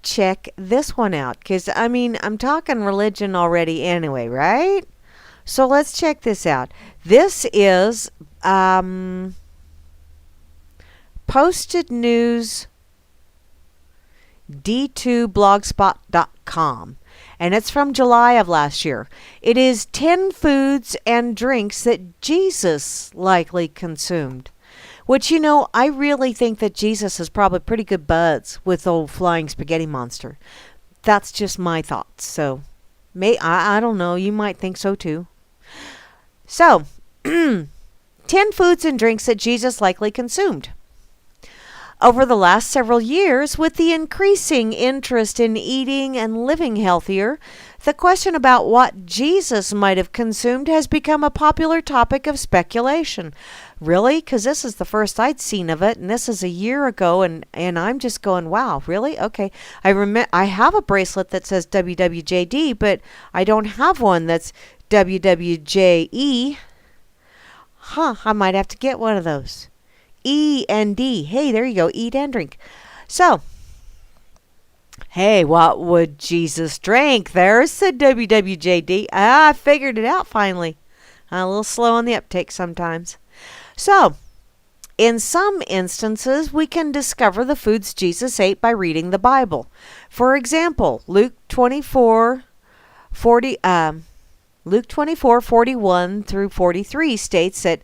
check this one out. Because, I mean, I'm talking religion already anyway, right? So let's check this out. This is Posted News D2blogspot.com. And it's from July of last year. It is 10 foods and drinks that Jesus likely consumed. Which, you know, I really think that Jesus is probably pretty good buds with old flying spaghetti monster. That's just my thoughts. So, I don't know. You might think so too. So, 10 foods and drinks that Jesus likely consumed. Over the last several years, with the increasing interest in eating and living healthier, the question about what Jesus might have consumed has become a popular topic of speculation. Really? Because this is the first I'd seen of it, and this is a year ago, and I'm just going, wow, really? Okay. I have a bracelet that says WWJD, but I don't have one that's WWJE. I might have to get one of those. E and D. Hey, there you go. Eat and drink. So, hey, what would Jesus drink? There's the WWJD. I figured it out finally. I'm a little slow on the uptake sometimes. So, in some instances, we can discover the foods Jesus ate by reading the Bible. For example, Luke 24:41 through 43 states that,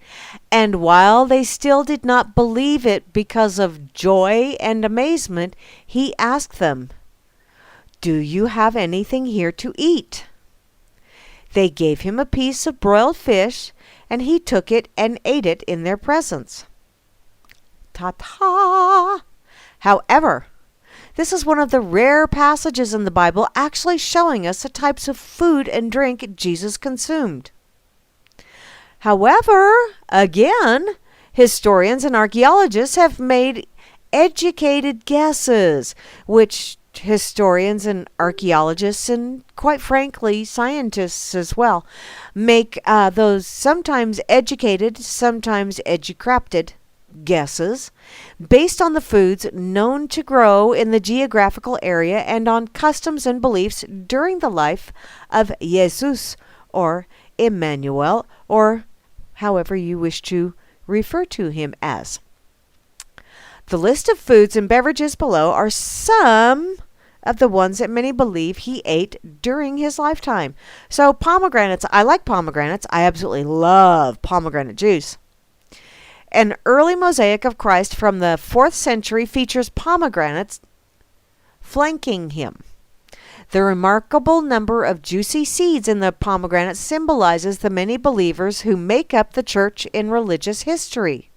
and while they still did not believe it because of joy and amazement, he asked them, "Do you have anything here to eat?" They gave him a piece of broiled fish, and he took it and ate it in their presence. Ta-ta! However, this is one of the rare passages in the Bible actually showing us the types of food and drink Jesus consumed. However, again, historians and archaeologists have made educated guesses, which historians and archaeologists, and quite frankly, scientists as well, make those sometimes educated, sometimes educrafted guesses based on the foods known to grow in the geographical area and on customs and beliefs during the life of Jesus or Emmanuel, or however you wish to refer to him as. The list of foods and beverages below are some of the ones that many believe he ate during his lifetime. So pomegranates, I like pomegranates. I absolutely love pomegranate juice. An early mosaic of Christ from the 4th century features pomegranates flanking him. The remarkable number of juicy seeds in the pomegranate symbolizes the many believers who make up the church in religious history.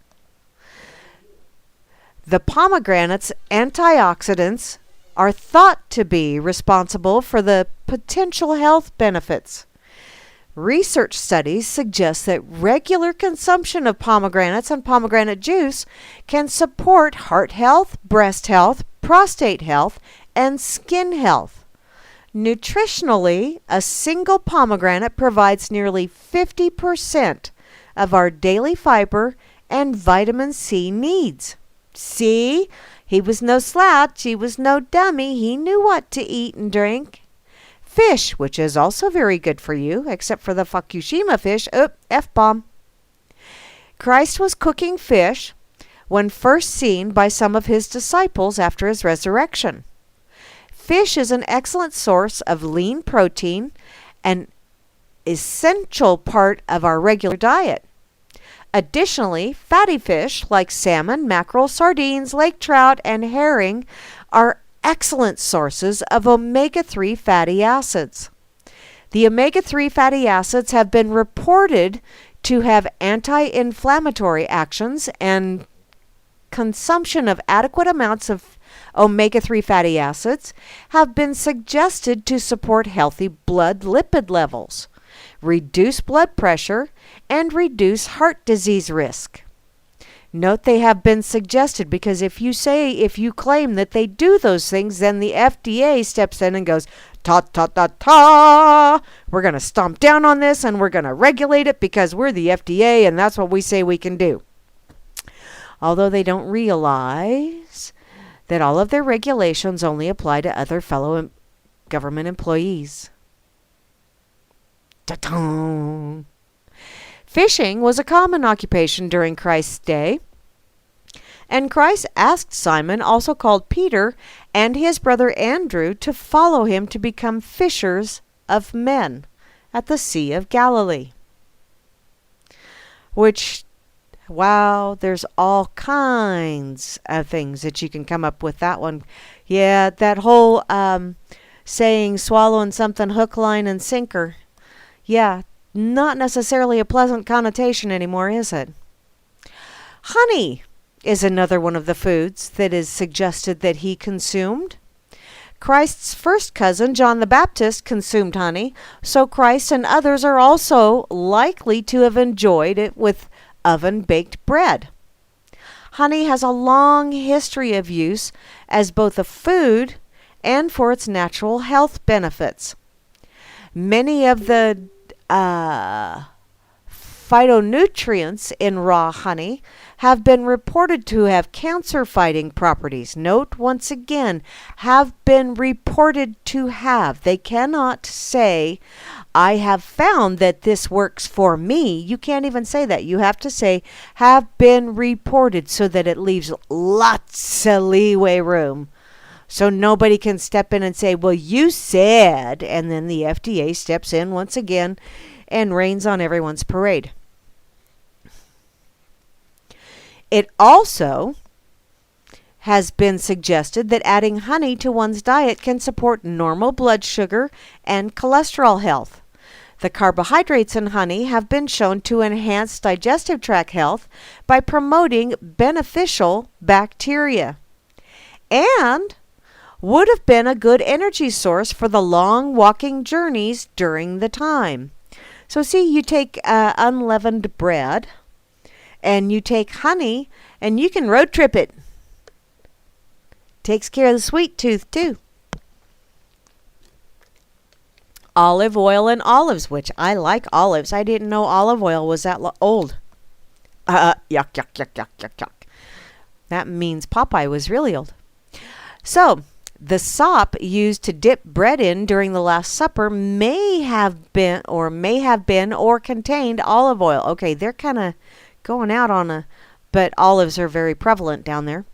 The pomegranate's antioxidants are thought to be responsible for the potential health benefits. Research studies suggest that regular consumption of pomegranates and pomegranate juice can support heart health, breast health, prostate health, and skin health. Nutritionally, a single pomegranate provides nearly 50% of our daily fiber and vitamin C needs. See, he was no slouch, he was no dummy, he knew what to eat and drink. Fish, which is also very good for you, except for the Fukushima fish. F-bomb. Christ was cooking fish when first seen by some of his disciples after his resurrection. Fish is an excellent source of lean protein, an essential part of our regular diet. Additionally, fatty fish like salmon, mackerel, sardines, lake trout, and herring are excellent sources of omega-3 fatty acids. The omega-3 fatty acids have been reported to have anti-inflammatory actions, and consumption of adequate amounts of omega-3 fatty acids have been suggested to support healthy blood lipid levels, reduce blood pressure, and reduce heart disease risk. Note they have been suggested because if you claim that they do those things, then the FDA steps in and goes, ta ta ta ta, we're going to stomp down on this and we're going to regulate it because we're the FDA and that's what we say we can do. Although they don't realize that all of their regulations only apply to other fellow government employees. Ta-ta! Fishing was a common occupation during Christ's day, and Christ asked Simon, also called Peter, and his brother Andrew to follow him to become fishers of men at the Sea of Galilee. Which, wow, there's all kinds of things that you can come up with that one. Yeah, that whole saying, swallowing something hook, line, and sinker. Yeah, not necessarily a pleasant connotation anymore, is it? Honey is another one of the foods that is suggested that he consumed. Christ's first cousin, John the Baptist, consumed honey, so Christ and others are also likely to have enjoyed it with oven-baked bread. Honey has a long history of use as both a food and for its natural health benefits. Many of the phytonutrients in raw honey have been reported to have cancer-fighting properties. Note once again, have been reported to have. They cannot say, I have found that this works for me. You can't even say that. You have to say, have been reported, so that it leaves lots of leeway room. So nobody can step in and say, well, you said, and then the FDA steps in once again and rains on everyone's parade. It also has been suggested that adding honey to one's diet can support normal blood sugar and cholesterol health. The carbohydrates in honey have been shown to enhance digestive tract health by promoting beneficial bacteria, and would have been a good energy source for the long walking journeys during the time. So see, you take unleavened bread and you take honey and you can road trip it. Takes care of the sweet tooth too. Olive oil and olives, which I like olives. I didn't know olive oil was that old. Yuck, yuck, yuck, yuck, yuck, yuck. That means Popeye was really old. So, the sop used to dip bread in during the Last Supper may have been or contained olive oil. Okay, they're kind of going out on but olives are very prevalent down there.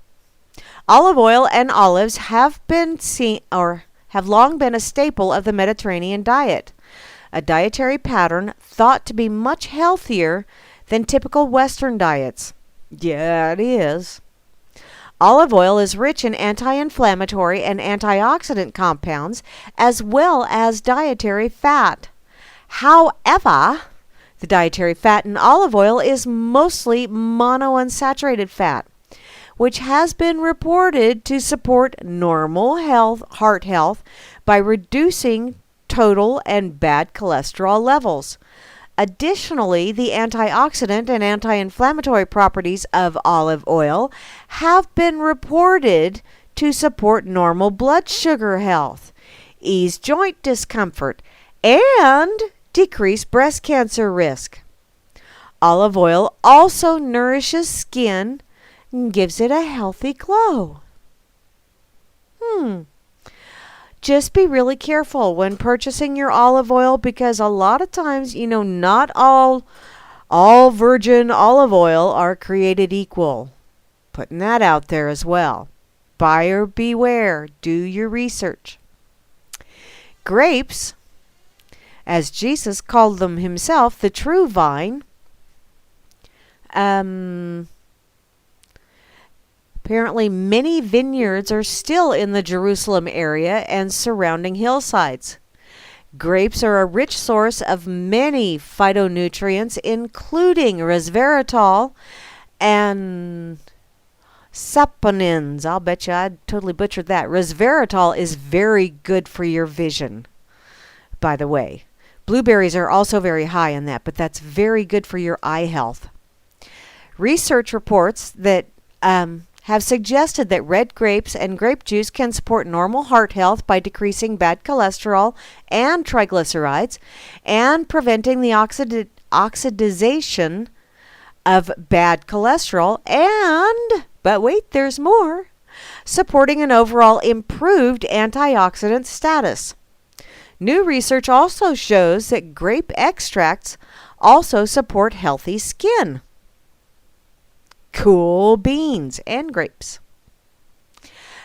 Olive oil and olives have long been a staple of the Mediterranean diet, a dietary pattern thought to be much healthier than typical Western diets. Yeah, it is. Olive oil is rich in anti-inflammatory and antioxidant compounds as well as dietary fat. However, the dietary fat in olive oil is mostly monounsaturated fat, which has been reported to support normal heart health by reducing total and bad cholesterol levels. Additionally, the antioxidant and anti-inflammatory properties of olive oil have been reported to support normal blood sugar health, ease joint discomfort, and decrease breast cancer risk. Olive oil also nourishes skin and gives it a healthy glow. Just be really careful when purchasing your olive oil, because a lot of times, not all virgin olive oil are created equal. Putting that out there as well. Buyer beware. Do your research. Grapes, as Jesus called them himself, the true vine, apparently many vineyards are still in the Jerusalem area and surrounding hillsides. Grapes are a rich source of many phytonutrients, including resveratrol and saponins. I'll bet you I totally butchered that. Resveratrol is very good for your vision, by the way. Blueberries are also very high in that, but that's very good for your eye health. Research reports that have suggested that red grapes and grape juice can support normal heart health by decreasing bad cholesterol and triglycerides and preventing the oxidization of bad cholesterol and, but wait, there's more, supporting an overall improved antioxidant status. New research also shows that grape extracts also support healthy skin. Cool beans and grapes.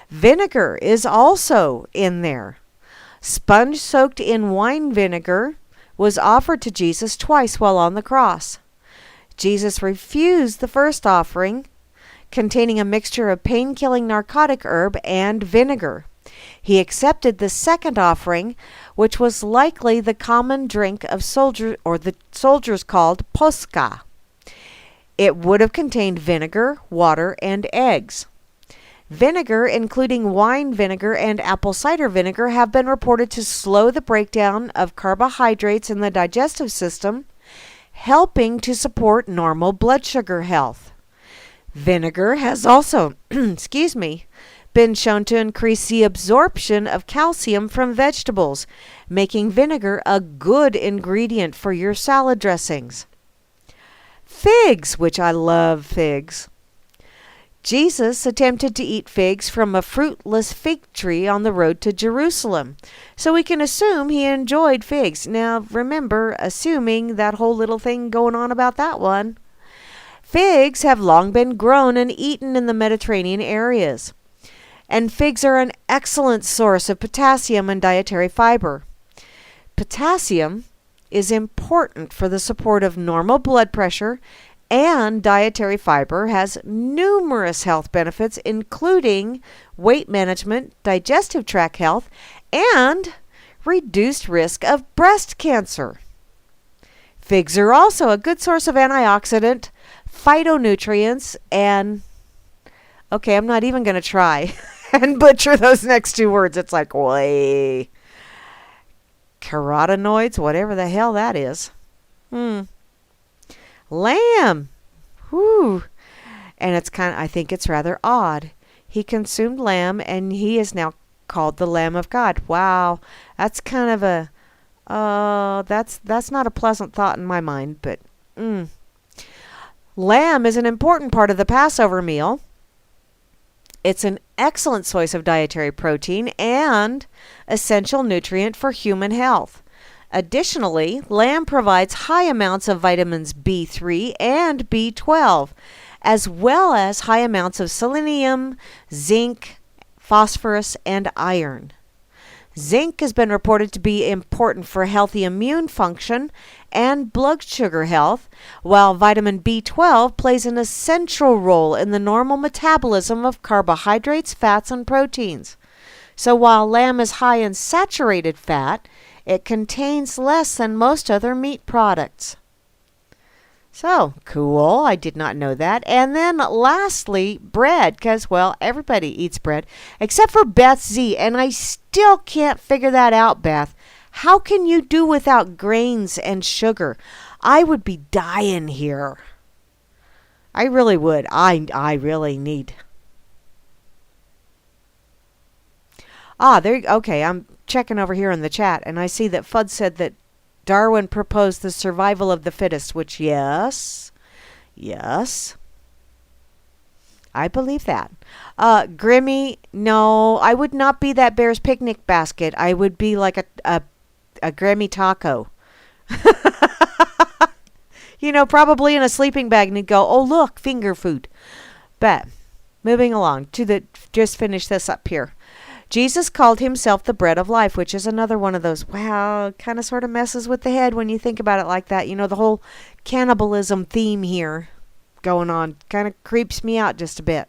Vinegar is also in there. Sponge soaked in wine vinegar was offered to Jesus twice while on the cross. Jesus refused the first offering, containing a mixture of pain-killing narcotic herb and vinegar. He accepted the second offering, which was likely the common drink of the soldiers called posca. It would have contained vinegar, water, and eggs. Vinegar, including wine vinegar and apple cider vinegar, have been reported to slow the breakdown of carbohydrates in the digestive system, helping to support normal blood sugar health. Vinegar has also, been shown to increase the absorption of calcium from vegetables, making vinegar a good ingredient for your salad dressings. Figs, which I love figs. Jesus attempted to eat figs from a fruitless fig tree on the road to Jerusalem, so we can assume he enjoyed figs. Now, remember, assuming that whole little thing going on about that one. Figs have long been grown and eaten in the Mediterranean areas, and figs are an excellent source of potassium and dietary fiber. Potassium is important for the support of normal blood pressure, and dietary fiber has numerous health benefits, including weight management, digestive tract health, and reduced risk of breast cancer. Figs are also a good source of antioxidant, phytonutrients, and okay, I'm not even going to try and butcher those next two words. It's like, way. Carotenoids, whatever the hell that is. Lamb. Whew. And it's I think it's rather odd. He consumed lamb, and he is now called the Lamb of God. Wow. That's kind of a, that's not a pleasant thought in my mind, but, Lamb is an important part of the Passover meal. It's an excellent source of dietary protein and essential nutrient for human health. Additionally, lamb provides high amounts of vitamins B3 and B12, as well as high amounts of selenium, zinc, phosphorus, and iron. Zinc has been reported to be important for healthy immune function and blood sugar health, while vitamin B12 plays an essential role in the normal metabolism of carbohydrates, fats, and proteins. So while lamb is high in saturated fat, it contains less than most other meat products. So, cool. I did not know that. And then lastly, bread, because, well, everybody eats bread, except for Beth Z. And I still can't figure that out, Beth. How can you do without grains and sugar? I would be dying here. I really would. I really need. Okay, I'm checking over here in the chat, and I see that Fudd said that Darwin proposed the survival of the fittest, which, yes, I believe that. Grimmy, no, I would not be that bear's picnic basket. I would be like a Grammy taco. Probably in a sleeping bag, and he'd go, oh, look, finger food. But moving along just finish this up here. Jesus called himself the bread of life, which is another one of those, wow, kind of sort of messes with the head when you think about it like that. The whole cannibalism theme here going on kind of creeps me out just a bit.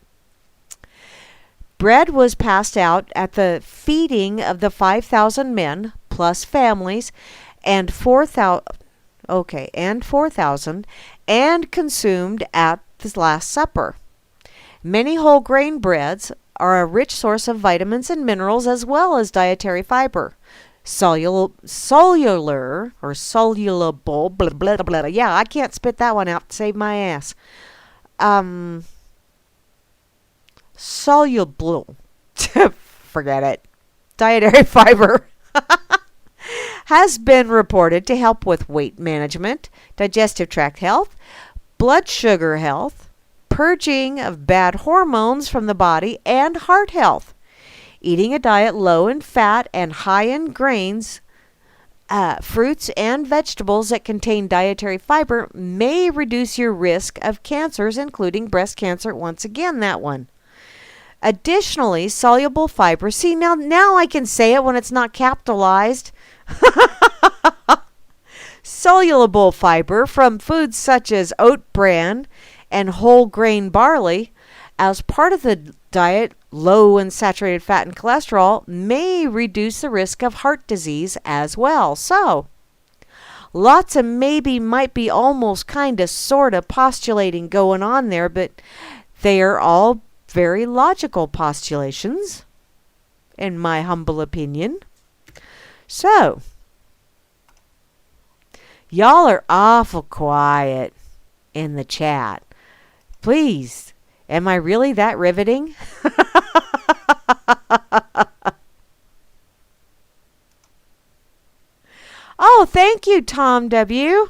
Bread was passed out at the feeding of the 5,000 men plus families and 4,000 and consumed at the Last Supper. Many whole grain breads are a rich source of vitamins and minerals as well as dietary fiber. Soluble, blah, blah, blah. Yeah, I can't spit that one out to save my ass. Soluble. Forget it. Dietary fiber has been reported to help with weight management, digestive tract health, blood sugar health, purging of bad hormones from the body, and heart health. Eating a diet low in fat and high in grains, fruits, and vegetables that contain dietary fiber may reduce your risk of cancers, including breast cancer. Once again, that one. Additionally, soluble fiber. See, now I can say it when it's not capitalized. Soluble fiber from foods such as oat bran and whole grain barley as part of the diet, low in saturated fat and cholesterol, may reduce the risk of heart disease as well. So, lots of maybe, might be, almost, kind of, sort of postulating going on there, but they are all very logical postulations, in my humble opinion. So, y'all are awful quiet in the chat. Please, am I really that riveting? Oh, thank you, Tom W.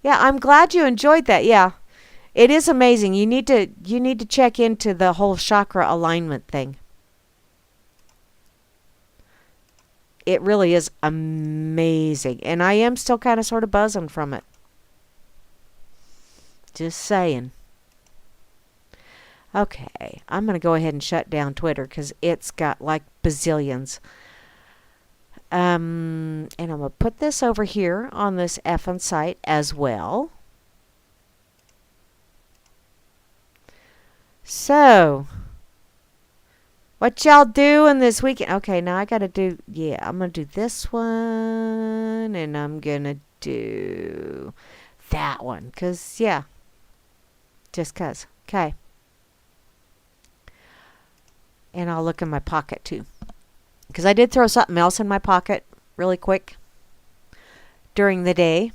Yeah, I'm glad you enjoyed that. Yeah, it is amazing. You need to check into the whole chakra alignment thing. It really is amazing, and I am still kind of sort of buzzing from it. Just saying. Okay, I'm going to go ahead and shut down Twitter because it's got like bazillions. And I'm going to put this over here on this effing site as well. So, what y'all doing this weekend? Okay, now I got to do, I'm going to do this one, and I'm going to do that one because, just because. Okay. And I'll look in my pocket too. Because I did throw something else in my pocket really quick during the day.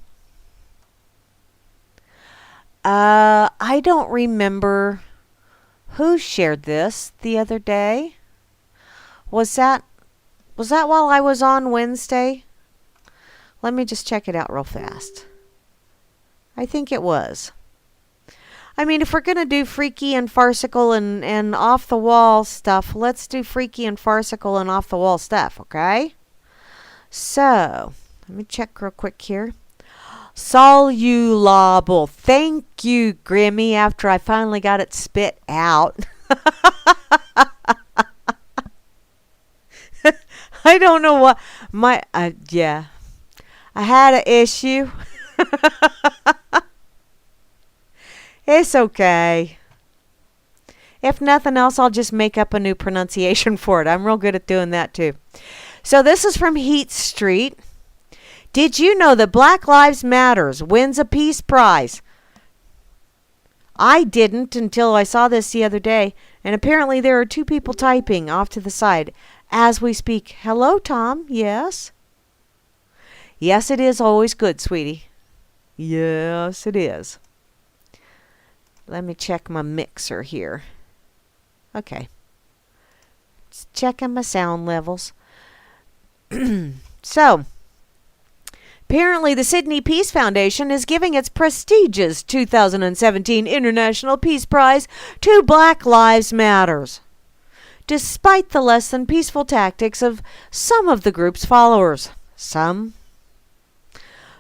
I don't remember who shared this the other day. Was that while I was on Wednesday? Let me just check it out real fast. I think it was. I mean, if we're going to do freaky and farcical and off-the-wall stuff, let's do freaky and farcical and off-the-wall stuff, okay? So, let me check real quick here. Soluble. Thank you, Grimmy, after I finally got it spit out. I don't know what yeah. I had an issue. It's okay. If nothing else, I'll just make up a new pronunciation for it. I'm real good at doing that too. So this is from Heat Street. Did you know that Black Lives Matters wins a Peace Prize? I didn't until I saw this the other day, and apparently there are two people typing off to the side as we speak. Hello, Tom. Yes? Yes, it is always good, sweetie. Yes, it is. Let me check my mixer here. Okay. Just checking my sound levels. So, apparently the Sydney Peace Foundation is giving its prestigious 2017 International Peace Prize to Black Lives Matters, despite the less than peaceful tactics of some of the group's followers. Some?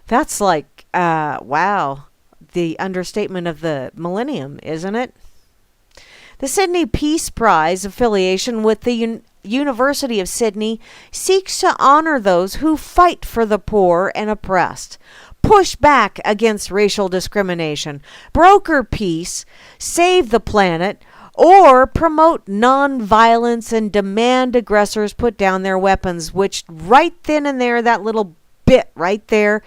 That's like, wow, the understatement of the millennium, isn't it? The Sydney Peace Prize affiliation with the University of Sydney seeks to honor those who fight for the poor and oppressed, push back against racial discrimination, broker peace, save the planet, or promote non-violence and demand aggressors put down their weapons, which right then and there, that little bit right there,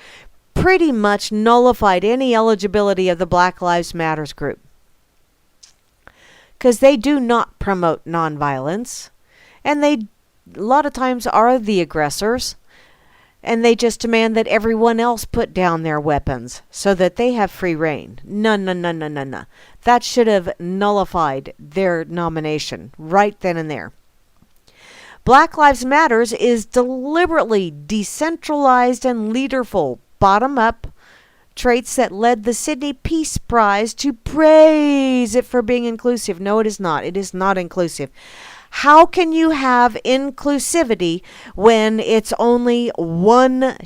pretty much nullified any eligibility of the Black Lives Matters group. Because they do not promote nonviolence, and they a lot of times are the aggressors, and they just demand that everyone else put down their weapons so that they have free reign. No. That should have nullified their nomination right then and there. Black Lives Matters is deliberately decentralized and leaderful, bottom-up traits that led the Sydney Peace Prize to praise it for being inclusive. No, it is not. It is not inclusive. How can you have inclusivity when it's only one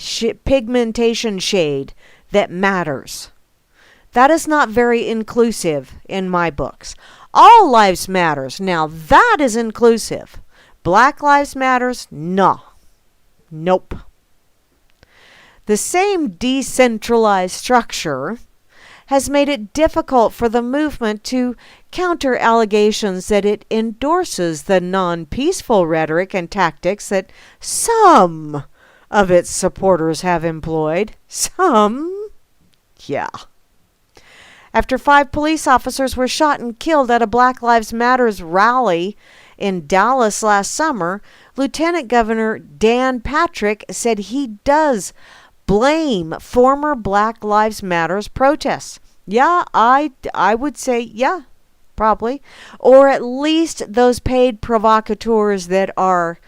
pigmentation shade that matters? That is not very inclusive in my books. All lives matters. Now that is inclusive. Black Lives Matters? No. Nope. The same decentralized structure has made it difficult for the movement to counter allegations that it endorses the non-peaceful rhetoric and tactics that some of its supporters have employed. Some? Yeah. After 5 police officers were shot and killed at a Black Lives Matters rally in Dallas last summer, Lieutenant Governor Dan Patrick said he does blame former Black Lives Matters protests. Yeah, I would say, yeah, probably. Or at least those paid provocateurs that are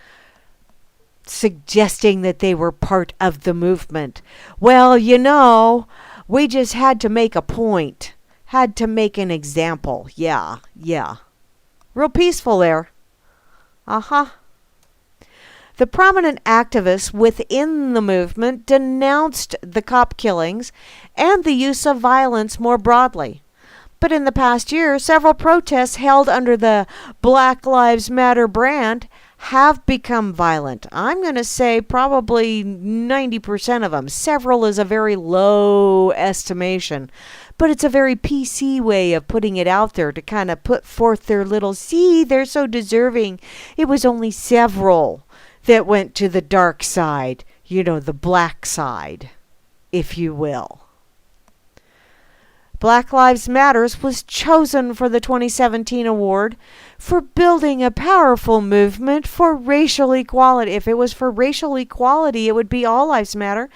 suggesting that they were part of the movement. Well, you know, we just had to make a point. Had to make an example. Yeah. Real peaceful there. Uh-huh. The prominent activists within the movement denounced the cop killings and the use of violence more broadly. But in the past year, several protests held under the Black Lives Matter brand have become violent. I'm going to say probably 90% of them. Several is a very low estimation, but it's a very PC way of putting it out there to kind of put forth their little, see, they're so deserving. It was only several that went to the dark side, you know, the black side, if you will. Black Lives Matters was chosen for the 2017 award for building a powerful movement for racial equality. If it was for racial equality, it would be All Lives Matter.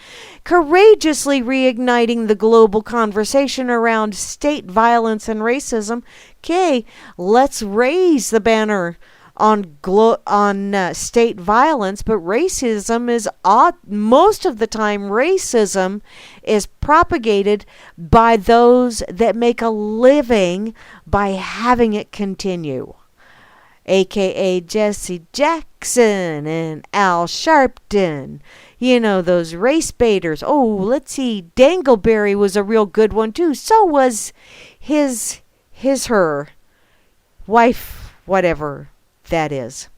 Courageously reigniting the global conversation around state violence and racism. Okay, let's raise the banner on state violence, but racism is most of the time racism is propagated by those that make a living by having it continue, aka Jesse Jackson and Al Sharpton, you know, those race baiters. Oh, let's see, Dangleberry was a real good one too. So was her wife, whatever that is.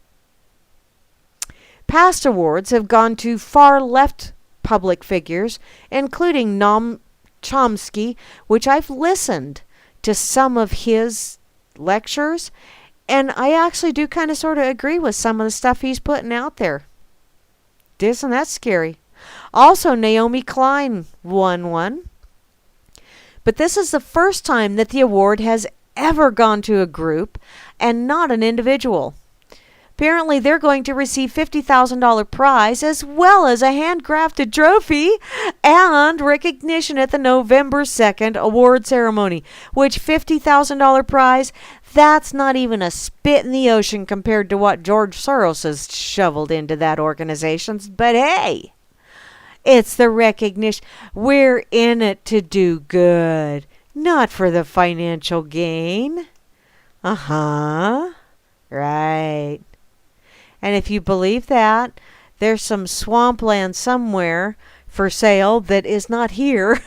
Past awards have gone to far left public figures, including Noam Chomsky, which I've listened to some of his lectures, and I actually do kind of sort of agree with some of the stuff he's putting out there. Isn't that scary? Also, Naomi Klein won one. But this is the first time that the award has ever gone to a group and not an individual. Apparently, they're going to receive $50,000 prize as well as a handcrafted trophy and recognition at the November 2nd award ceremony, which $50,000 prize, that's not even a spit in the ocean compared to what George Soros has shoveled into that organization. But hey, it's the recognition. We're in it to do good, not for the financial gain. Right. And if you believe that, there's some swampland somewhere for sale that is not here.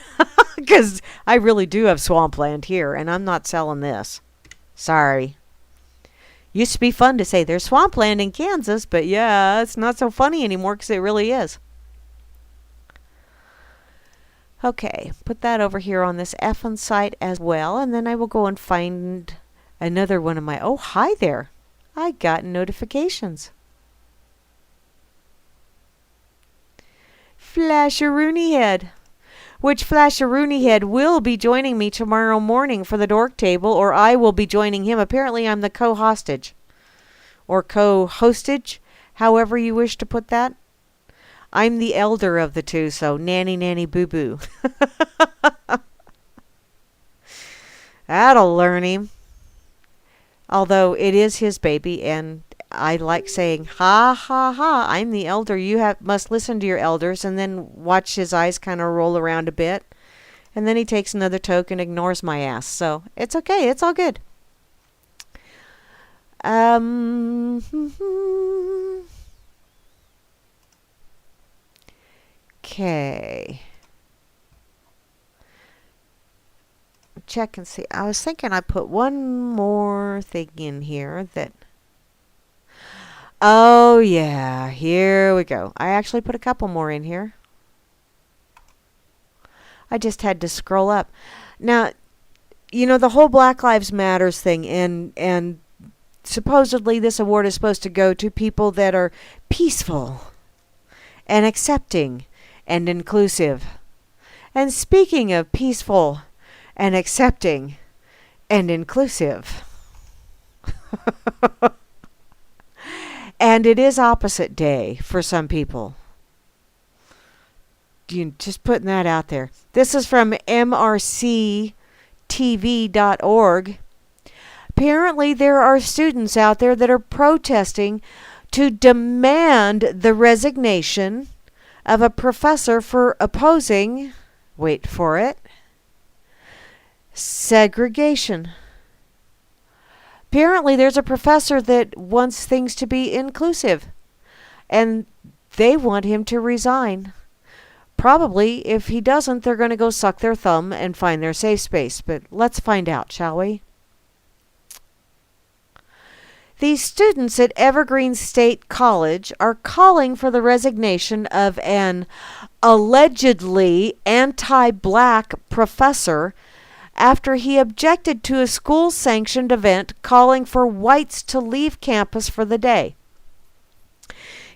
Because I really do have swampland here, and I'm not selling this. Sorry. Used to be fun to say there's swampland in Kansas, but yeah, it's not so funny anymore because it really is. Okay, put that over here on this effing site as well, and then I will go and find another one of my... Oh, hi there. I got notifications. Flasheroony Head. Which Flasheroony Head will be joining me tomorrow morning for the dork table, or I will be joining him. Apparently I'm the co-hostage. Or co-hostage, however you wish to put that. I'm the elder of the two, so nanny, nanny, boo-boo. That'll learn him. Although it is his baby, and I like saying, ha, ha, ha, I'm the elder. You must listen to your elders, and then watch his eyes kind of roll around a bit. And then he takes another toke and ignores my ass. So it's okay. It's all good. Okay. Check and see. I was thinking I put one more thing in here that... Oh, yeah. Here we go. I actually put a couple more in here. I just had to scroll up. Now, you know, the whole Black Lives Matters thing, and supposedly this award is supposed to go to people that are peaceful and accepting and inclusive. And speaking of peaceful and accepting and inclusive... And it is opposite day for some people. Just putting that out there. This is from mrctv.org. Apparently there are students out there that are protesting to demand the resignation of a professor for opposing, wait for it, segregation. Apparently, there's a professor that wants things to be inclusive, and they want him to resign. Probably, if he doesn't, they're going to go suck their thumb and find their safe space. But let's find out, shall we? These students at Evergreen State College are calling for the resignation of an allegedly anti-black professor after he objected to a school-sanctioned event calling for whites to leave campus for the day.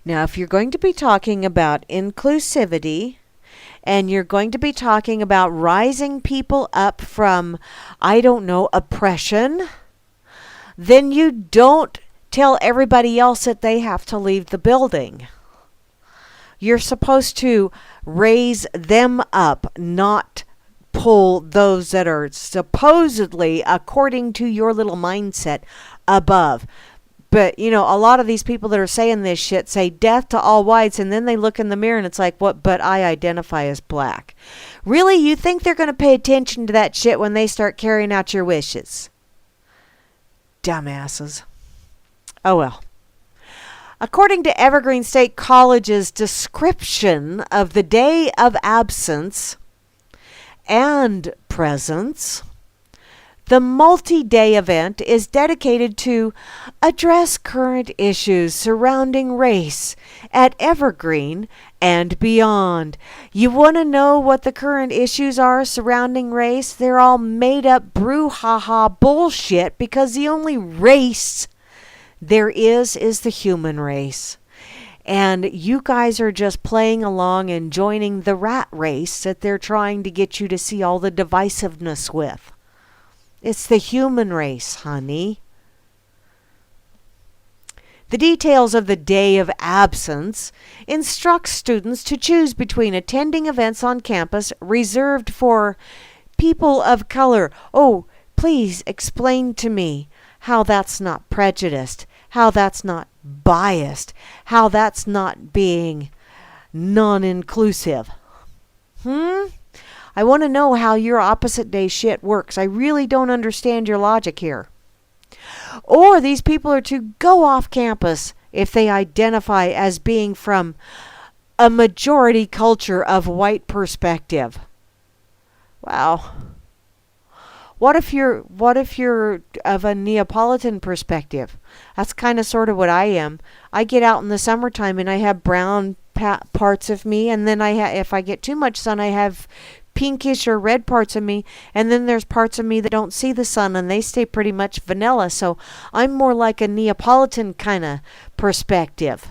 Now, if you're going to be talking about inclusivity, and you're going to be talking about rising people up from, I don't know, oppression, then you don't tell everybody else that they have to leave the building. You're supposed to raise them up, not pull those that are supposedly, according to your little mindset, above. But, you know, a lot of these people that are saying this shit say death to all whites, and then they look in the mirror and it's like, what? But I identify as black. Really? You think they're going to pay attention to that shit when they start carrying out your wishes? Dumbasses. Oh well. According to Evergreen State College's description of the day of absence and presence, The multi-day event is dedicated to address current issues surrounding race at Evergreen and beyond. You want to know what the current issues are surrounding race? They're all made up brouhaha bullshit because the only race there is the human race. And you guys are just playing along and joining the rat race that they're trying to get you to see all the divisiveness with. It's the human race, honey. The details of the day of absence instruct students to choose between attending events on campus reserved for people of color. Oh, please explain to me how that's not prejudiced, how that's not biased, how that's not being non-inclusive. I want to know how your opposite day shit works. I really don't understand your logic here. Or these people are to go off campus if they identify as being from a majority culture of white perspective. Wow. What if you're of a Neapolitan perspective? That's kind of sort of what I am. I get out in the summertime and I have brown parts of me, and then if I get too much sun, I have pinkish or red parts of me, and then there's parts of me that don't see the sun and they stay pretty much vanilla. So I'm more like a Neapolitan kind of perspective.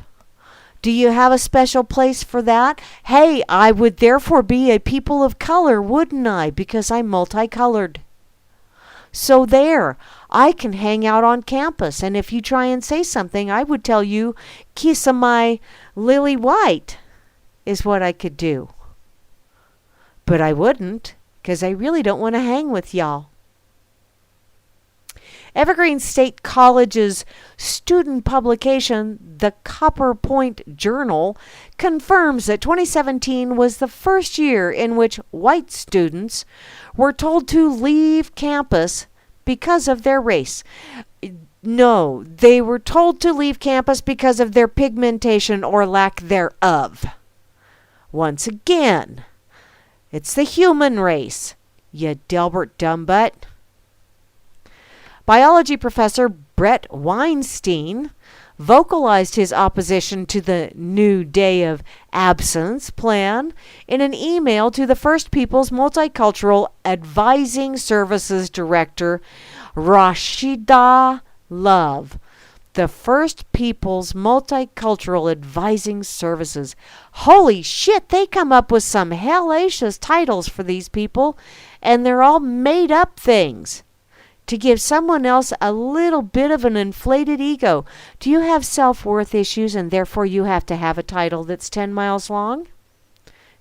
Do you have a special place for that? Hey, I would therefore be a people of color, wouldn't I? Because I'm multicolored. So there, I can hang out on campus, and if you try and say something, I would tell you, kiss my lily white is what I could do. But I wouldn't, because I really don't want to hang with y'all. Evergreen State College's student publication, the Copper Point Journal, confirms that 2017 was the first year in which white students were told to leave campus because of their race. No, they were told to leave campus because of their pigmentation or lack thereof. Once again, it's the human race, you Delbert Dumbutt. Biology professor Brett Weinstein vocalized his opposition to the new day of absence plan in an email to the First Peoples Multicultural Advising Services Director, Rashida Love. The First Peoples Multicultural Advising Services. Holy shit, they come up with some hellacious titles for these people, and they're all made up things to give someone else a little bit of an inflated ego. Do you have self-worth issues and therefore you have to have a title that's 10 miles long?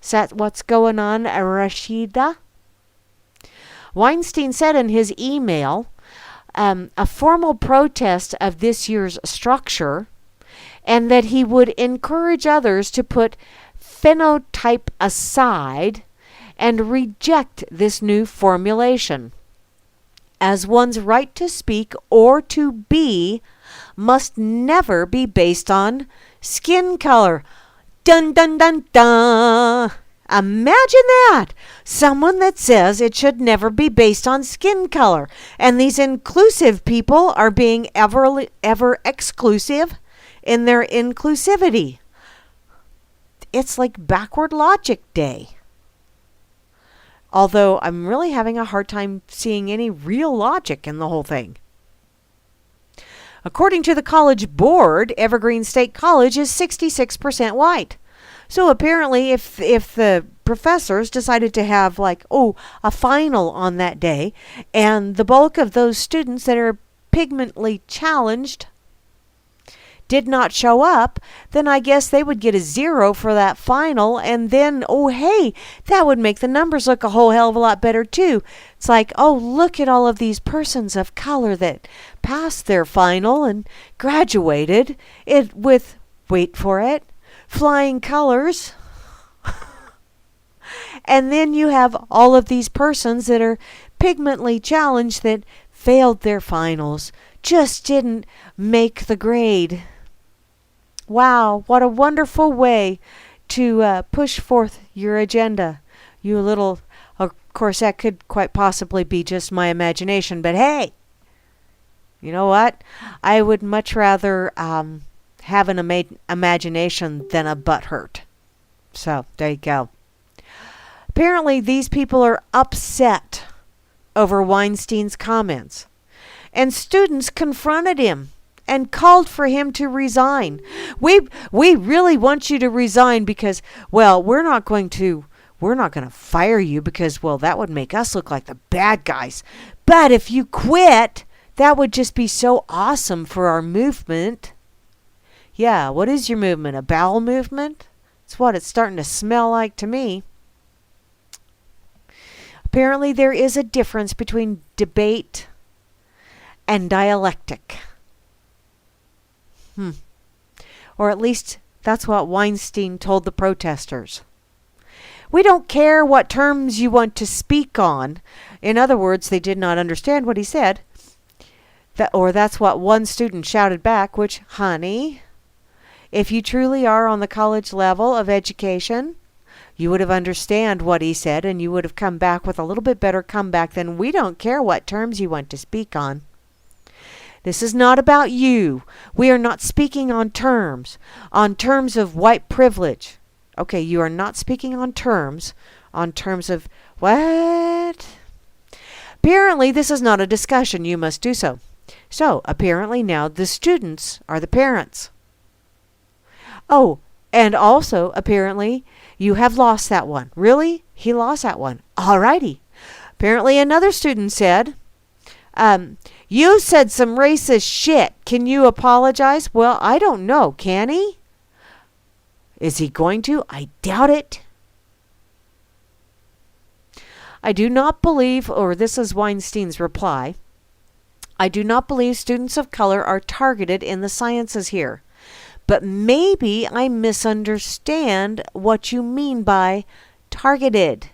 Is that what's going on, Rashida? Weinstein said in his email, a formal protest of this year's structure, and that he would encourage others to put phenotype aside and reject this new formulation, as one's right to speak or to be must never be based on skin color. Dun dun dun dun. Imagine that! Someone that says it should never be based on skin color. And these inclusive people are being ever exclusive in their inclusivity. It's like backward logic day. Although I'm really having a hard time seeing any real logic in the whole thing. According to the college board, Evergreen State College is 66% white. So apparently if the professors decided to have a final on that day, and the bulk of those students that are pigmentally challenged did not show up, then I guess they would get a 0 for that final, and then, oh hey, that would make the numbers look a whole hell of a lot better too. It's like, oh, look at all of these persons of color that passed their final and graduated it with, wait for it, flying colors. And then you have all of these persons that are pigmentally challenged that failed their finals, just didn't make the grade. Wow, what a wonderful way to push forth your agenda, you little Of course, that could quite possibly be just my imagination, but hey, you know what? I would much rather have an imagination than a butt hurt. So, there you go. Apparently, these people are upset over Weinstein's comments. And students confronted him and called for him to resign. We really want you to resign because, well, we're not going to fire you because, well, that would make us look like the bad guys. But if you quit, that would just be so awesome for our movement. Yeah, what is your movement? A bowel movement? It's what it's starting to smell like to me. Apparently, there is a difference between debate and dialectic. Or at least that's what Weinstein told the protesters. We don't care what terms you want to speak on. In other words, they did not understand what he said. That's what one student shouted back, which, honey, if you truly are on the college level of education, you would have understand what he said and you would have come back with a little bit better comeback than we don't care what terms you want to speak on. This is not about you. We are not speaking on terms of white privilege. Okay, you are not speaking on terms of what? Apparently, this is not a discussion. You must do so. So, apparently now the students are the parents. Oh, and also, apparently, you have lost that one. Really? He lost that one. Alrighty. Apparently, another student said, you said some racist shit. Can you apologize? Well, I don't know. Can he? Is he going to? I doubt it. I do not believe, or this is Weinstein's reply, I do not believe students of color are targeted in the sciences here. But maybe I misunderstand what you mean by targeted.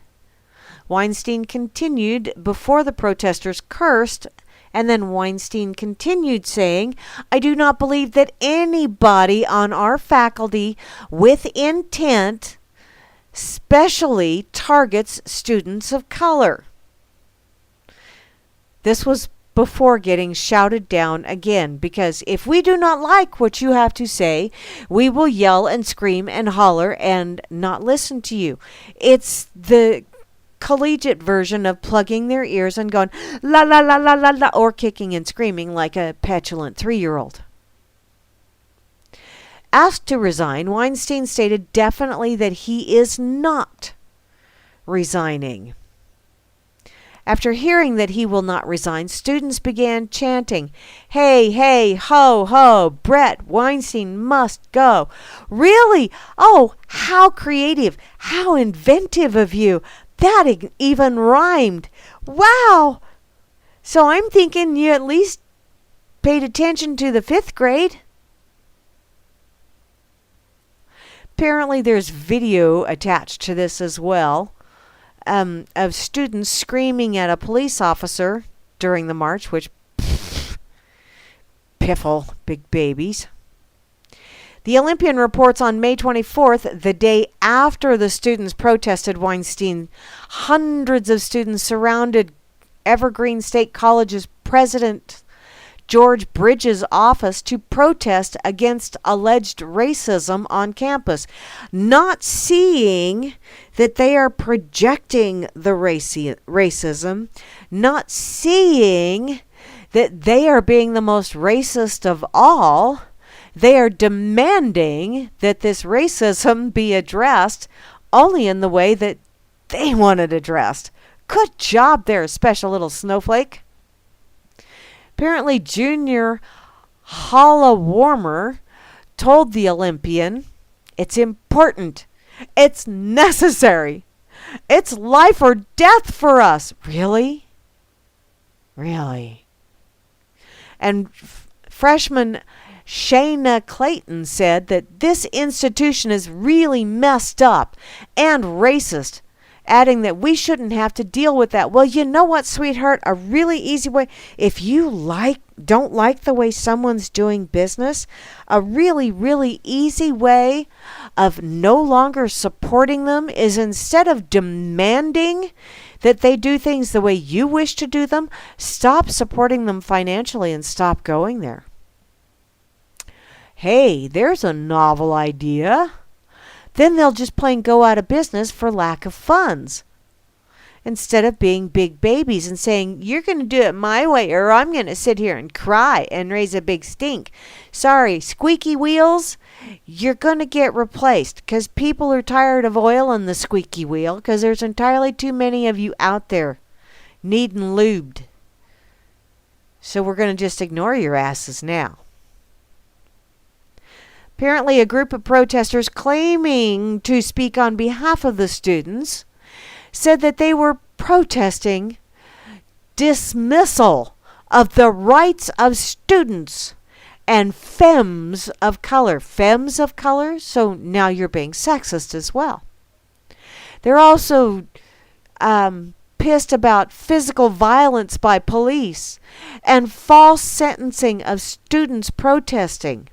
Weinstein continued before the protesters cursed, and then Weinstein continued saying, I do not believe that anybody on our faculty with intent specially targets students of color. This was before getting shouted down again, because if we do not like what you have to say, we will yell and scream and holler and not listen to you. It's the collegiate version of plugging their ears and going la la la la la la, or kicking and screaming like a petulant 3-year-old. Asked to resign, Weinstein stated definitely that he is not resigning. After hearing that he will not resign, students began chanting, hey, hey, ho, ho, Brett Weinstein must go. Really? Oh, how creative, how inventive of you. That even rhymed. Wow. So I'm thinking you at least paid attention to the 5th grade. Apparently there's video attached to this as well. Of students screaming at a police officer during the march, which, piffle, big babies. The Olympian reports on May 24th, the day after the students protested Weinstein, hundreds of students surrounded Evergreen State College's president George Bridges' office to protest against alleged racism on campus, not seeing that they are projecting the racism, not seeing that they are being the most racist of all. They are demanding that this racism be addressed only in the way that they want it addressed. Good job there, special little snowflake. Apparently, Junior Holla Warmer told the Olympian, it's important, it's necessary, it's life or death for us. Really? Really? And freshman Shayna Clayton said that this institution is really messed up and racist, adding that we shouldn't have to deal with that. Well, you know what, sweetheart? A really easy way, if you don't like the way someone's doing business, a really, really easy way of no longer supporting them is, instead of demanding that they do things the way you wish to do them, stop supporting them financially and stop going there. Hey, there's a novel idea. Then they'll just plain go out of business for lack of funds. Instead of being big babies and saying, you're going to do it my way or I'm going to sit here and cry and raise a big stink. Sorry, squeaky wheels, you're going to get replaced because people are tired of oil on the squeaky wheel because there's entirely too many of you out there needing lubed. So we're going to just ignore your asses now. Apparently, a group of protesters claiming to speak on behalf of the students said that they were protesting dismissal of the rights of students and femmes of color. Femmes of color? So now you're being sexist as well. They're also pissed about physical violence by police and false sentencing of students protesting.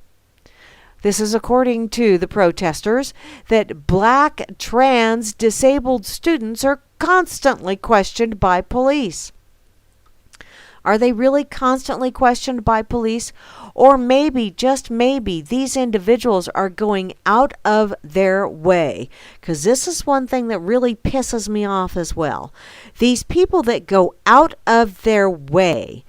This is according to the protesters, that black, trans, disabled students are constantly questioned by police. Are they really constantly questioned by police? Or maybe, just maybe, these individuals are going out of their way. Because this is one thing that really pisses me off as well. These people that go out of their way,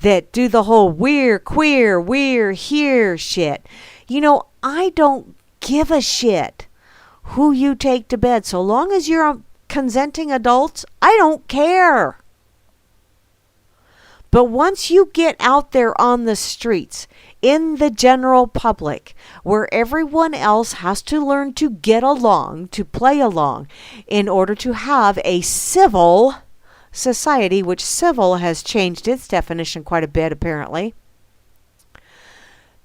that do the whole we're queer, we're here shit. You know, I don't give a shit who you take to bed. So long as you're consenting adults, I don't care. But once you get out there on the streets, in the general public, where everyone else has to learn to get along, to play along, in order to have a civil society, which civil has changed its definition quite a bit apparently.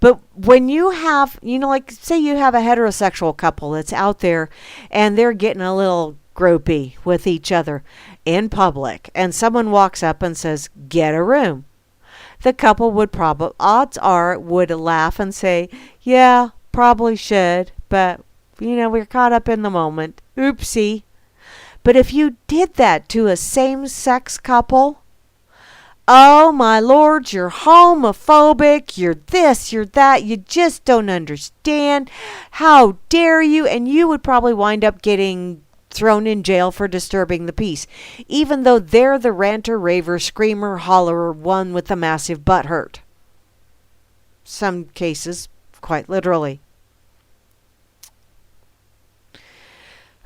But when you have, like say you have a heterosexual couple that's out there and they're getting a little gropey with each other in public and someone walks up and says, get a room. The couple would odds are, would laugh and say, yeah, probably should, but, we're caught up in the moment. Oopsie. But if you did that to a same-sex couple, oh my lord, you're homophobic, you're this, you're that, you just don't understand. How dare you? And you would probably wind up getting thrown in jail for disturbing the peace, even though they're the ranter, raver, screamer, hollerer, one with the massive butt hurt. Some cases, quite literally.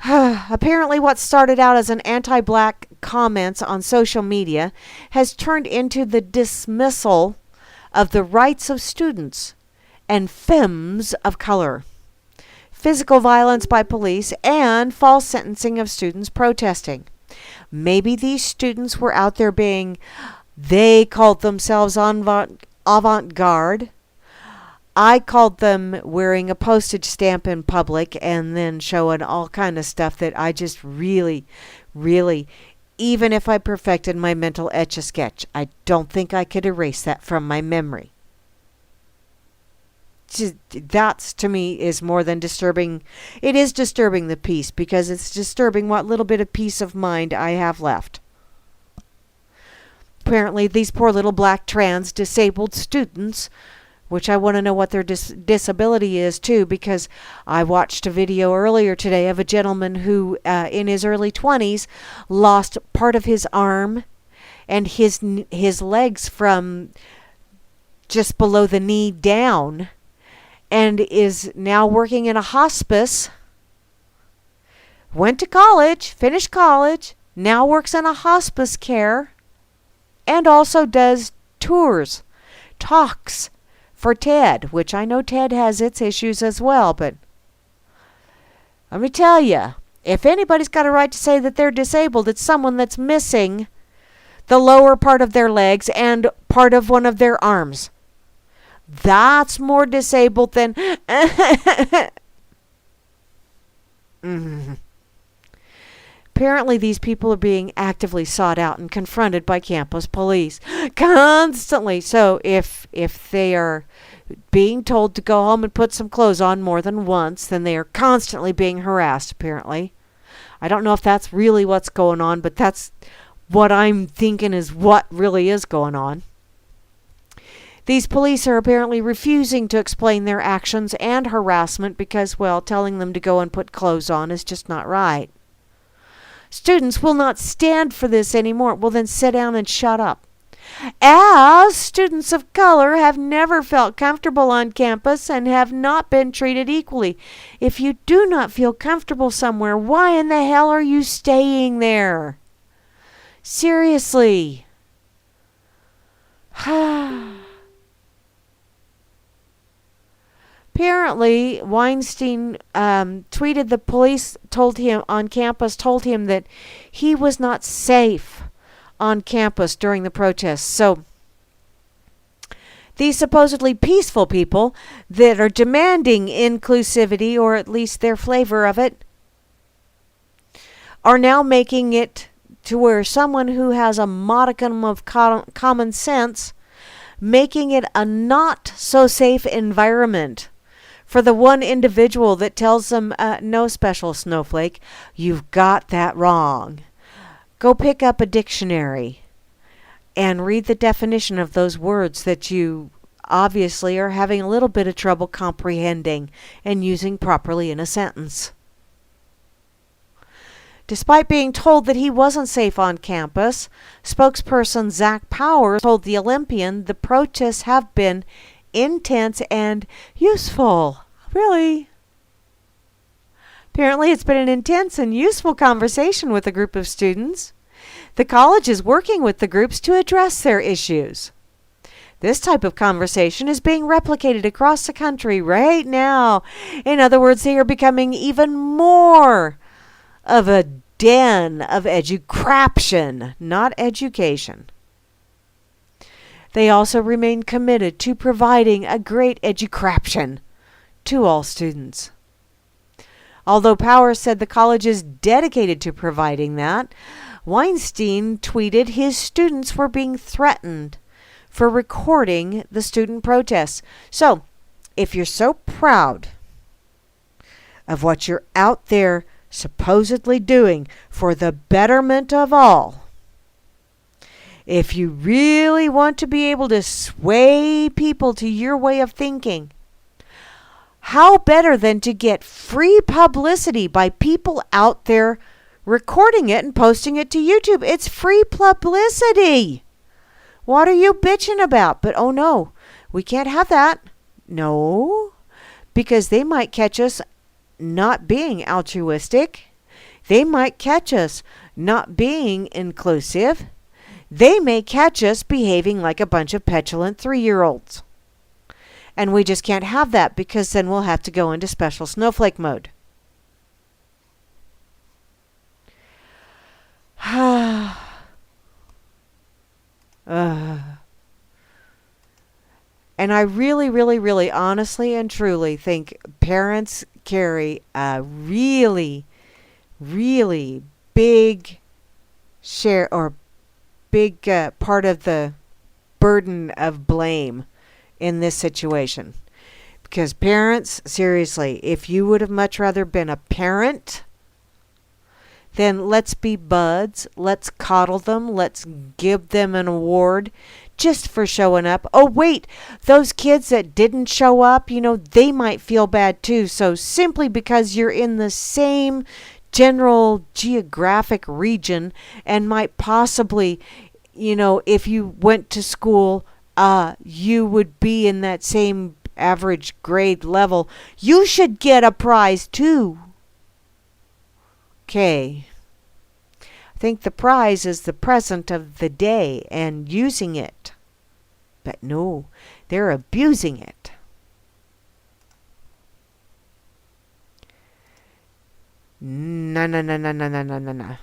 Apparently what started out as an anti-black comments on social media has turned into the dismissal of the rights of students and femmes of color, physical violence by police, and false sentencing of students protesting. Maybe these students were out there they called themselves avant-garde. I called them wearing a postage stamp in public and then showing all kind of stuff that I just really, even if I perfected my mental etch-a-sketch, I don't think I could erase that from my memory. That, to me, is more than disturbing. It is disturbing the peace because it's disturbing what little bit of peace of mind I have left. Apparently, these poor little black trans disabled students, which I want to know what their disability is too, because I watched a video earlier today of a gentleman who in his early 20s lost part of his arm and his legs from just below the knee down, and is now working in a hospice. Went to college, finished college, now works in a hospice care, and also does tours, talks for TED, which I know TED has its issues as well, but let me tell you, if anybody's got a right to say that they're disabled, it's someone that's missing the lower part of their legs and part of one of their arms. That's more disabled than Apparently these people are being actively sought out and confronted by campus police constantly. So if they are being told to go home and put some clothes on more than once, then they are constantly being harassed, apparently. I don't know if that's really what's going on, but that's what I'm thinking is what really is going on. These police are apparently refusing to explain their actions and harassment because, well, telling them to go and put clothes on is just not right. Students will not stand for this anymore. Well, then sit down and shut up. As students of color have never felt comfortable on campus and have not been treated equally. If you do not feel comfortable somewhere, why in the hell are you staying there? Seriously. Apparently, Weinstein tweeted the police told him that he was not safe on campus during the protests. So these supposedly peaceful people that are demanding inclusivity, or at least their flavor of it, are now making it to where someone who has a modicum of common sense, making it a not so safe environment for the one individual that tells them, no, special snowflake, you've got that wrong. Go pick up a dictionary and read the definition of those words that you obviously are having a little bit of trouble comprehending and using properly in a sentence. Despite being told that he wasn't safe on campus, spokesperson Zach Powers told the Olympian the protests have been intense and useful. Really? Apparently, it's been an intense and useful conversation with a group of students. The college is working with the groups to address their issues. This type of conversation is being replicated across the country right now. In other words, they are becoming even more of a den of educraption, not education. They also remain committed to providing a great educraption to all students. Although Powers said the college is dedicated to providing that, Weinstein tweeted his students were being threatened for recording the student protests. So, if you're so proud of what you're out there supposedly doing for the betterment of all, if you really want to be able to sway people to your way of thinking, how better than to get free publicity by people out there recording it and posting it to YouTube? It's free publicity. What are you bitching about? But oh no, we can't have that. No, because they might catch us not being altruistic. They might catch us not being inclusive. They may catch us behaving like a bunch of petulant 3-year-olds. And we just can't have that, because then we'll have to go into special snowflake mode. And I really, really, really, honestly and truly think parents carry a really, really big share or big part of the burden of blame in this situation. Because parents, seriously, if you would have much rather been a parent, then let's be buds, let's coddle them, let's give them an award just for showing up. Oh wait, those kids that didn't show up, they might feel bad too. So simply because you're in the same general geographic region and might possibly, if you went to school, you would be in that same average grade level, you should get a prize too. Okay. I think the prize is the present of the day and using it. But no, they're abusing it. No, no, no, no, no, no, no, no, no.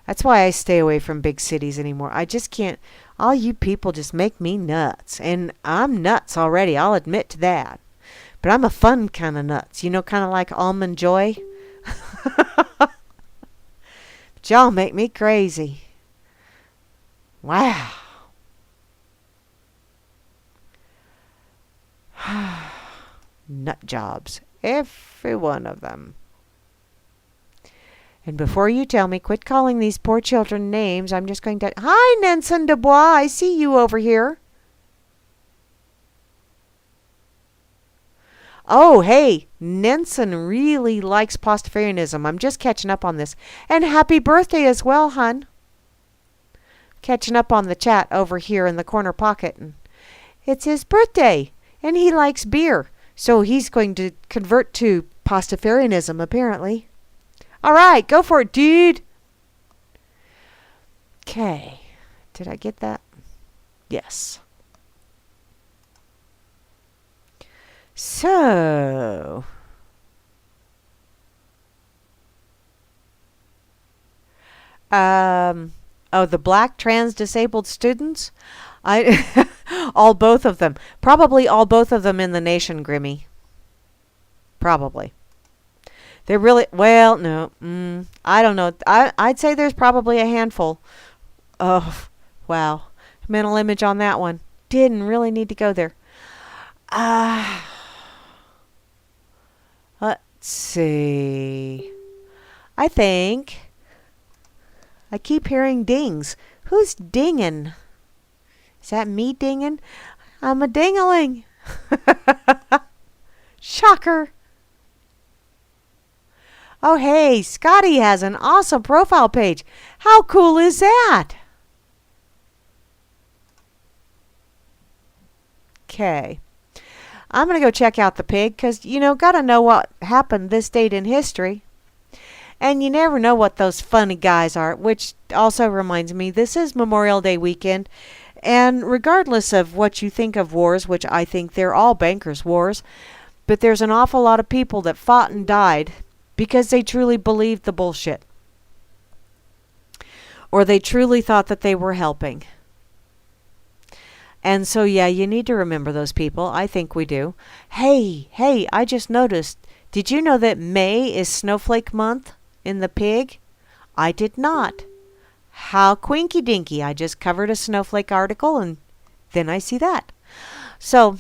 That's why I stay away from big cities anymore. I just can't. All you people just make me nuts. And I'm nuts already. I'll admit to that. But I'm a fun kind of nuts. Kind of like Almond Joy. But y'all make me crazy. Wow. Nut jobs. Every one of them. And before you tell me, quit calling these poor children names. I'm just going to... Hi, Nelson Dubois. I see you over here. Oh, hey, Nelson really likes Pastafarianism. I'm just catching up on this. And happy birthday as well, hun. Catching up on the chat over here in the corner pocket. And it's his birthday, and he likes beer. So he's going to convert to Pastafarianism, apparently. All right, go for it, dude. Okay. Did I get that? Yes. So, the black trans disabled students, all both of them, probably all both of them in the nation, Grimmy. Probably. They're really, well, no, I don't know. I'd say there's probably a handful. Oh, wow. Mental image on that one. Didn't really need to go there. Let's see. I think I keep hearing dings. Who's dinging? Is that me dinging? I'm a dingaling. Shocker. Oh, hey, Scotty has an awesome profile page. How cool is that? Okay. I'm going to go check out the pig because, got to know what happened this date in history. And you never know what those funny guys are, which also reminds me, this is Memorial Day weekend. And regardless of what you think of wars, which I think they're all bankers' wars, but there's an awful lot of people that fought and died because they truly believed the bullshit. Or they truly thought that they were helping. And so, yeah, you need to remember those people. I think we do. Hey, I just noticed. Did you know that May is Snowflake Month in the pig? I did not. How quinky dinky. I just covered a snowflake article and then I see that. So,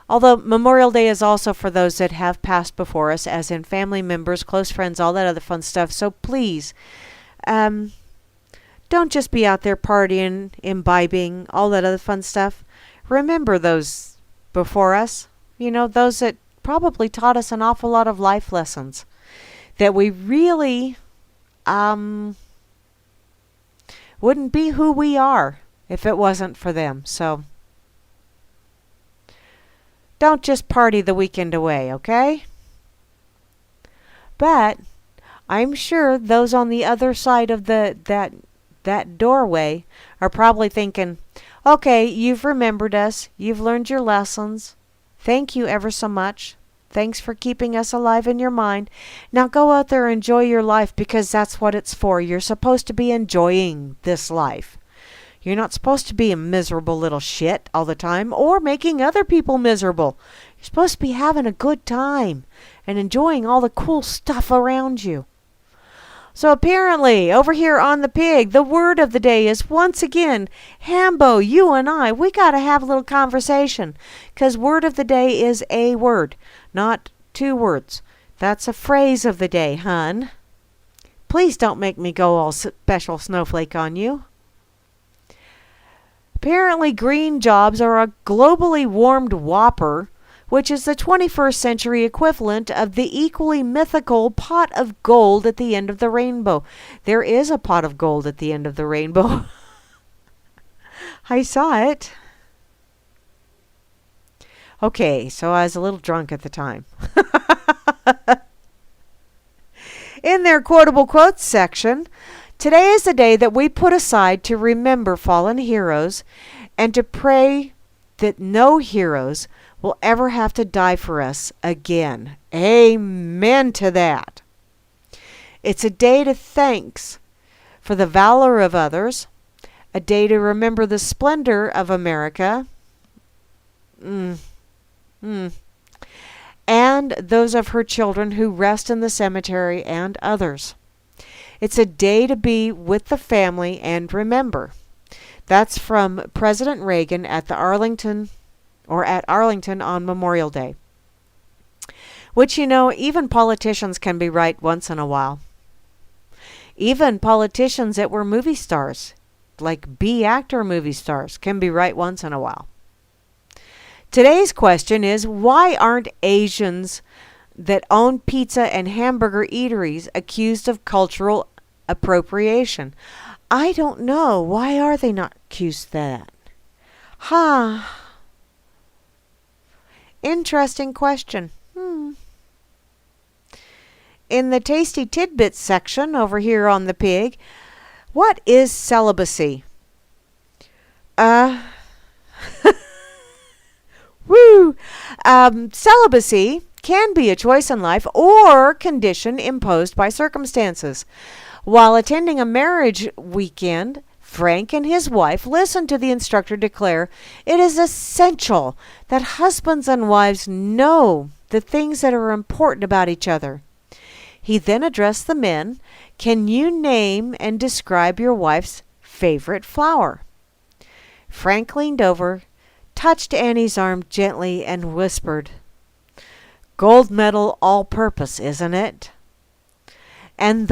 although Memorial Day is also for those that have passed before us, as in family members, close friends, all that other fun stuff. So please, don't just be out there partying, imbibing, all that other fun stuff. Remember those before us. Those that probably taught us an awful lot of life lessons that we really wouldn't be who we are if it wasn't for them. So don't just party the weekend away, okay? But I'm sure those on the other side of that doorway are probably thinking, okay, you've remembered us. You've learned your lessons. Thank you ever so much. Thanks for keeping us alive in your mind. Now go out there and enjoy your life because that's what it's for. You're supposed to be enjoying this life. You're not supposed to be a miserable little shit all the time or making other people miserable. You're supposed to be having a good time and enjoying all the cool stuff around you. So apparently, over here on the pig, the word of the day is once again, Hambo, you and I, we got to have a little conversation. Because word of the day is a word, not two words. That's a phrase of the day, hun. Please don't make me go all special snowflake on you. Apparently, green jobs are a globally warmed whopper, which is the 21st century equivalent of the equally mythical pot of gold at the end of the rainbow. There is a pot of gold at the end of the rainbow. I saw it. Okay, so I was a little drunk at the time. In their quotable quotes section, today is the day that we put aside to remember fallen heroes and to pray that no heroes will ever have to die for us again. Amen to that. It's a day to thanks for the valor of others, a day to remember the splendor of America, and those of her children who rest in the cemetery and others. It's a day to be with the family and remember. That's from President Reagan at Arlington on Memorial Day. Which, even politicians can be right once in a while. Even politicians that were movie stars, like B-actor movie stars, can be right once in a while. Today's question is, why aren't Asians that own pizza and hamburger eateries accused of cultural appropriation? I don't know. Why are they not accused of that? Interesting question. In the tasty tidbits section over here on the pig, what is celibacy? Celibacy can be a choice in life or condition imposed by circumstances. While attending a marriage weekend, Frank and his wife listened to the instructor declare it is essential that husbands and wives know the things that are important about each other. He then addressed the men. Can you name and describe your wife's favorite flower? Frank leaned over, touched Annie's arm gently, and whispered, "Gold medal all-purpose, isn't it?" And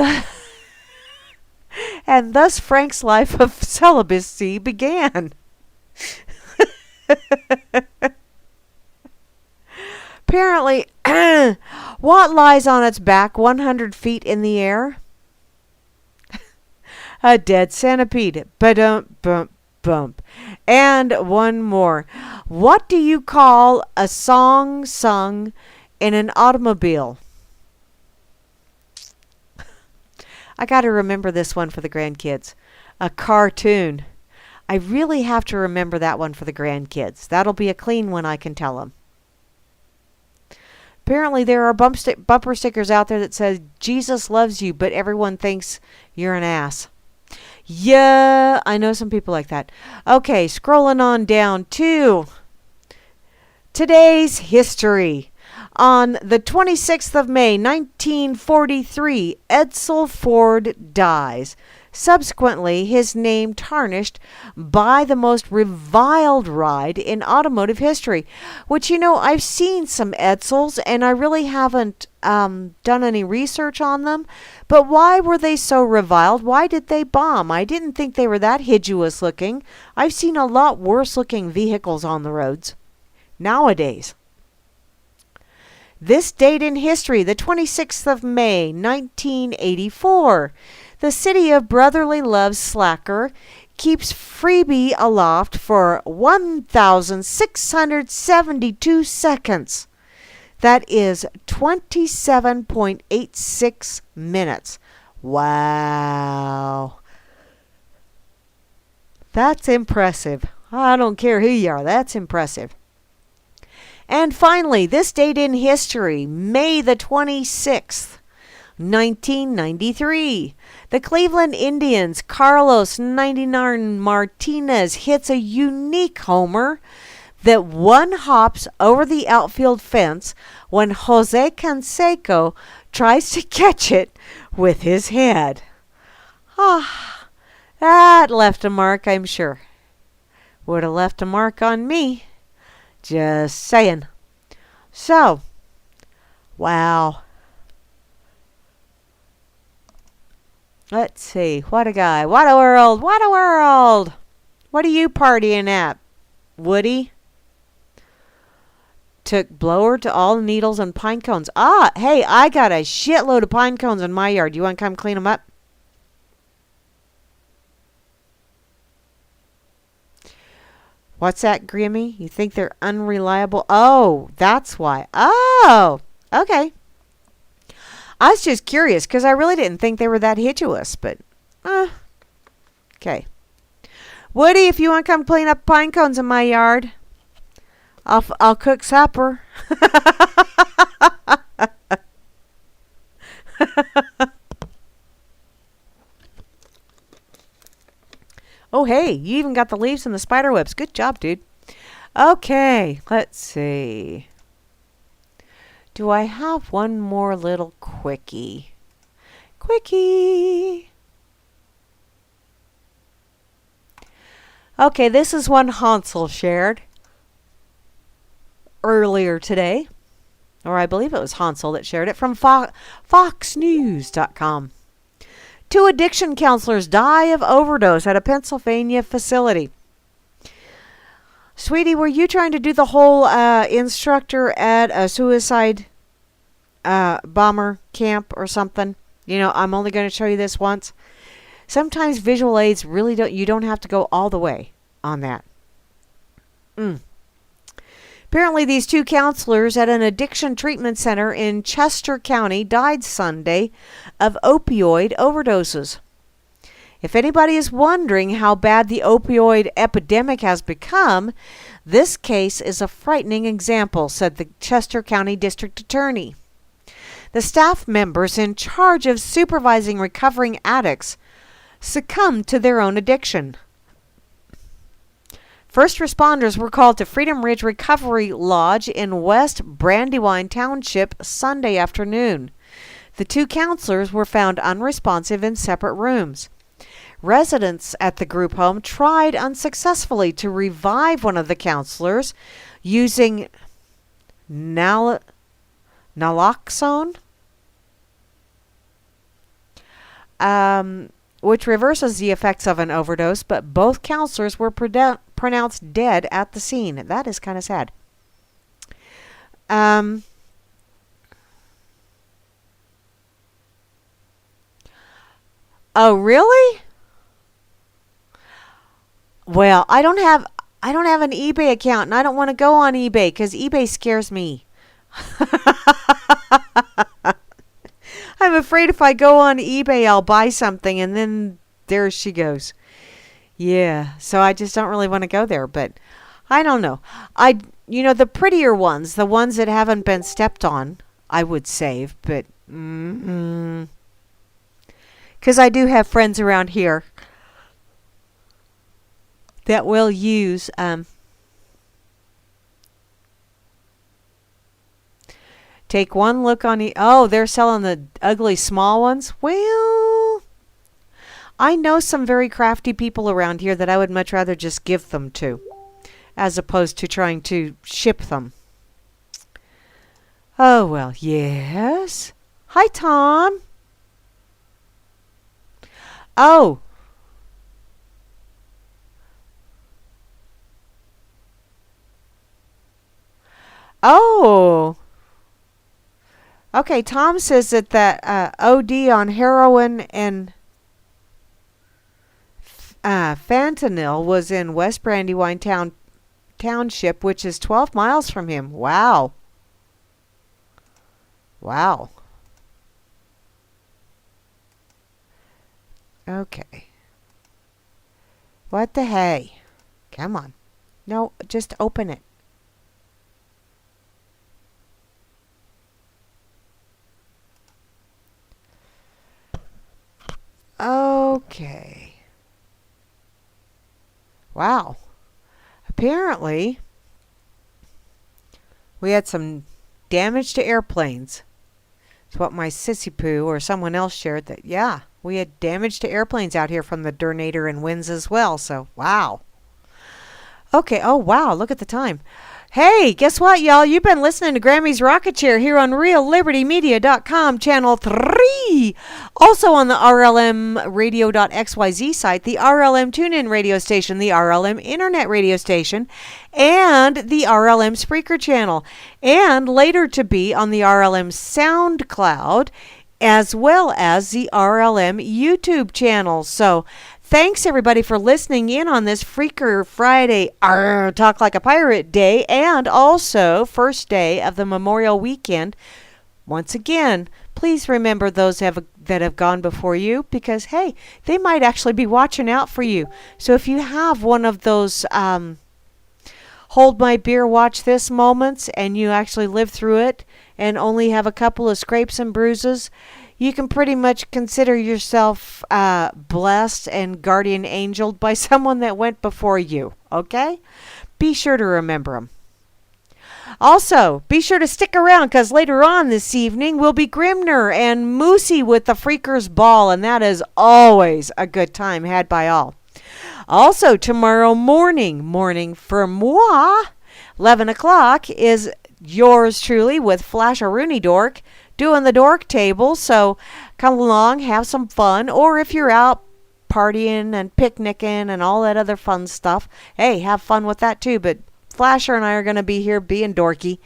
thus Frank's life of celibacy began. Apparently, what lies on its back 100 feet in the air? A dead centipede. Ba-dum, bump, bump. And one more. What do you call a song sung in an automobile? I got to remember this one for the grandkids. A cartoon. I really have to remember that one for the grandkids. That'll be a clean one, I can tell them. Apparently there are bumper stickers out there that says, Jesus loves you, but everyone thinks you're an ass. Yeah, I know some people like that. Okay, scrolling on down to today's history. On the 26th of May, 1943, Edsel Ford dies. Subsequently, his name tarnished by the most reviled ride in automotive history, which, I've seen some Edsels, and I really haven't done any research on them. But why were they so reviled? Why did they bomb? I didn't think they were that hideous looking. I've seen a lot worse looking vehicles on the roads nowadays. This date in history, the 26th of May, 1984. The city of brotherly love slacker keeps freebie aloft for 1,672 seconds. That is 27.86 minutes. Wow. That's impressive. I don't care who you are. That's impressive. And finally, this date in history, May the 26th. 1993. The Cleveland Indians' Carlos 99 Martinez hits a unique homer that one hops over the outfield fence when Jose Canseco tries to catch it with his head. That left a mark, I'm sure. Would have left a mark on me. Just saying. So, wow. Let's see. What a guy. What a world. What a world. What are you partying at, Woody? Took blower to all the needles and pine cones. Hey, I got a shitload of pine cones in my yard. You want to come clean them up? What's that, Grammy? You think they're unreliable? Oh, that's why. Oh, okay. I was just curious because I really didn't think they were that hideous, but okay. Woody, if you want to come clean up pine cones in my yard, I'll cook supper. Oh, hey, you even got the leaves and the spider webs. Good job, dude. Okay, let's see. Do I have one more little quickie? Quickie! Okay, this is one Hansel shared earlier today. Or I believe it was Hansel that shared it from FoxNews.com. 2 addiction counselors die of overdose at a Pennsylvania facility. Sweetie, were you trying to do the whole instructor at a suicide bomber camp or something? You know, I'm only going to show you this once. Sometimes visual aids really you don't have to go all the way on that. Apparently, these 2 counselors at an addiction treatment center in Chester County died Sunday of opioid overdoses. If anybody is wondering how bad the opioid epidemic has become, this case is a frightening example, said the Chester County District Attorney. The staff members in charge of supervising recovering addicts succumbed to their own addiction. First responders were called to Freedom Ridge Recovery Lodge in West Brandywine Township Sunday afternoon. The 2 counselors were found unresponsive in separate rooms. Residents at the group home tried unsuccessfully to revive one of the counselors using naloxone, which reverses the effects of an overdose, but both counselors were pronounced dead at the scene. That is kind of sad. Oh, really? Well, I don't have an eBay account, and I don't want to go on eBay because eBay scares me. I'm afraid if I go on eBay, I'll buy something, and then there she goes. Yeah, so I just don't really want to go there, but I don't know. The prettier ones, the ones that haven't been stepped on, I would save, but because I do have friends around here that will use take one look on they're selling the ugly small ones. Well, I know some very crafty people around here that I would much rather just give them to, as opposed to trying to ship them. Oh, well, yes. Hi, Tom. Oh. Oh. Okay, Tom says that OD on heroin and fentanyl was in West Brandywine Township, which is 12 miles from him. Wow. Wow. Okay. What the hey? Come on. No, just open it. Okay. Wow. Apparently, we had some damage to airplanes. It's what my sissy poo or someone else shared that, yeah, we had damage to airplanes out here from the tornado and winds as well. So, wow. Okay. Oh, wow. Look at the time. Hey, guess what, y'all? You've been listening to Grammy's Rocket Chair here on RealLibertyMedia.com, Channel 3. Also on the RLMradio.xyz site, the RLM TuneIn radio station, the RLM Internet radio station, and the RLM Spreaker channel. And later to be on the RLM SoundCloud, as well as the RLM YouTube channel. So, thanks, everybody, for listening in on this Freaker Friday, Talk Like a Pirate Day, and also first day of the Memorial Weekend. Once again, please remember those that have gone before you, because, hey, they might actually be watching out for you. So if you have one of those hold my beer, watch this moments, and you actually live through it and only have a couple of scrapes and bruises, you can pretty much consider yourself blessed and guardian angeled by someone that went before you, okay? Be sure to remember them. Also, be sure to stick around, because later on this evening will be Grimner and Moosey with the Freakers Ball, and that is always a good time had by all. Also, tomorrow morning for moi, 11 o'clock, is yours truly with Flash a Rooney Dork doing the dork table. So come along, have some fun. Or if you're out partying and picnicking and all that other fun stuff, hey, have fun with that too. But Flasher and I are going to be here being dorky.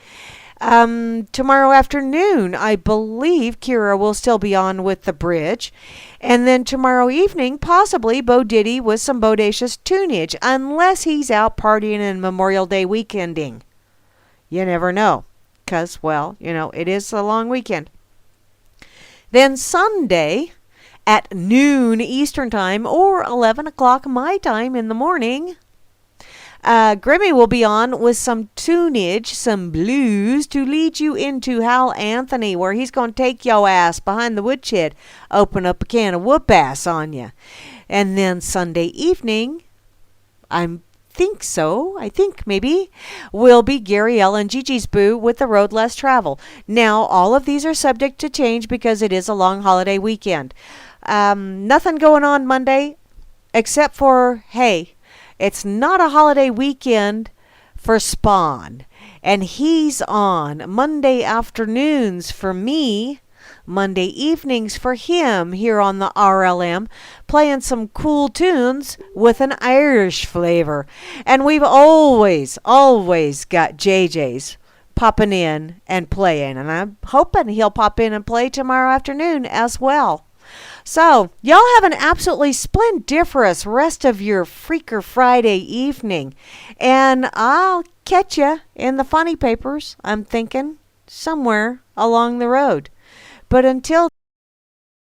Tomorrow afternoon, I believe Kira will still be on with the bridge. And then tomorrow evening, possibly Bo Diddy with some bodacious tunage, unless he's out partying and Memorial Day weekending. You never know, because, well, it is a long weekend. Then Sunday at noon Eastern Time or 11 o'clock my time in the morning, Grammy will be on with some tunage, some blues to lead you into Hal Anthony, where he's going to take yo ass behind the woodshed, open up a can of whoop ass on you. And then Sunday evening, I think maybe, will be Gary L. and Gigi's Boo with The Road Less Travel. Now, all of these are subject to change because it is a long holiday weekend. Nothing going on Monday except for, hey, it's not a holiday weekend for Spawn. And he's on Monday afternoons for me, Monday evenings for him here on the RLM, playing some cool tunes with an Irish flavor. And we've always got JJ's popping in and playing. And I'm hoping he'll pop in and play tomorrow afternoon as well. So, y'all have an absolutely splendiferous rest of your Freaker Friday evening. And I'll catch you in the funny papers, I'm thinking, somewhere along the road. But until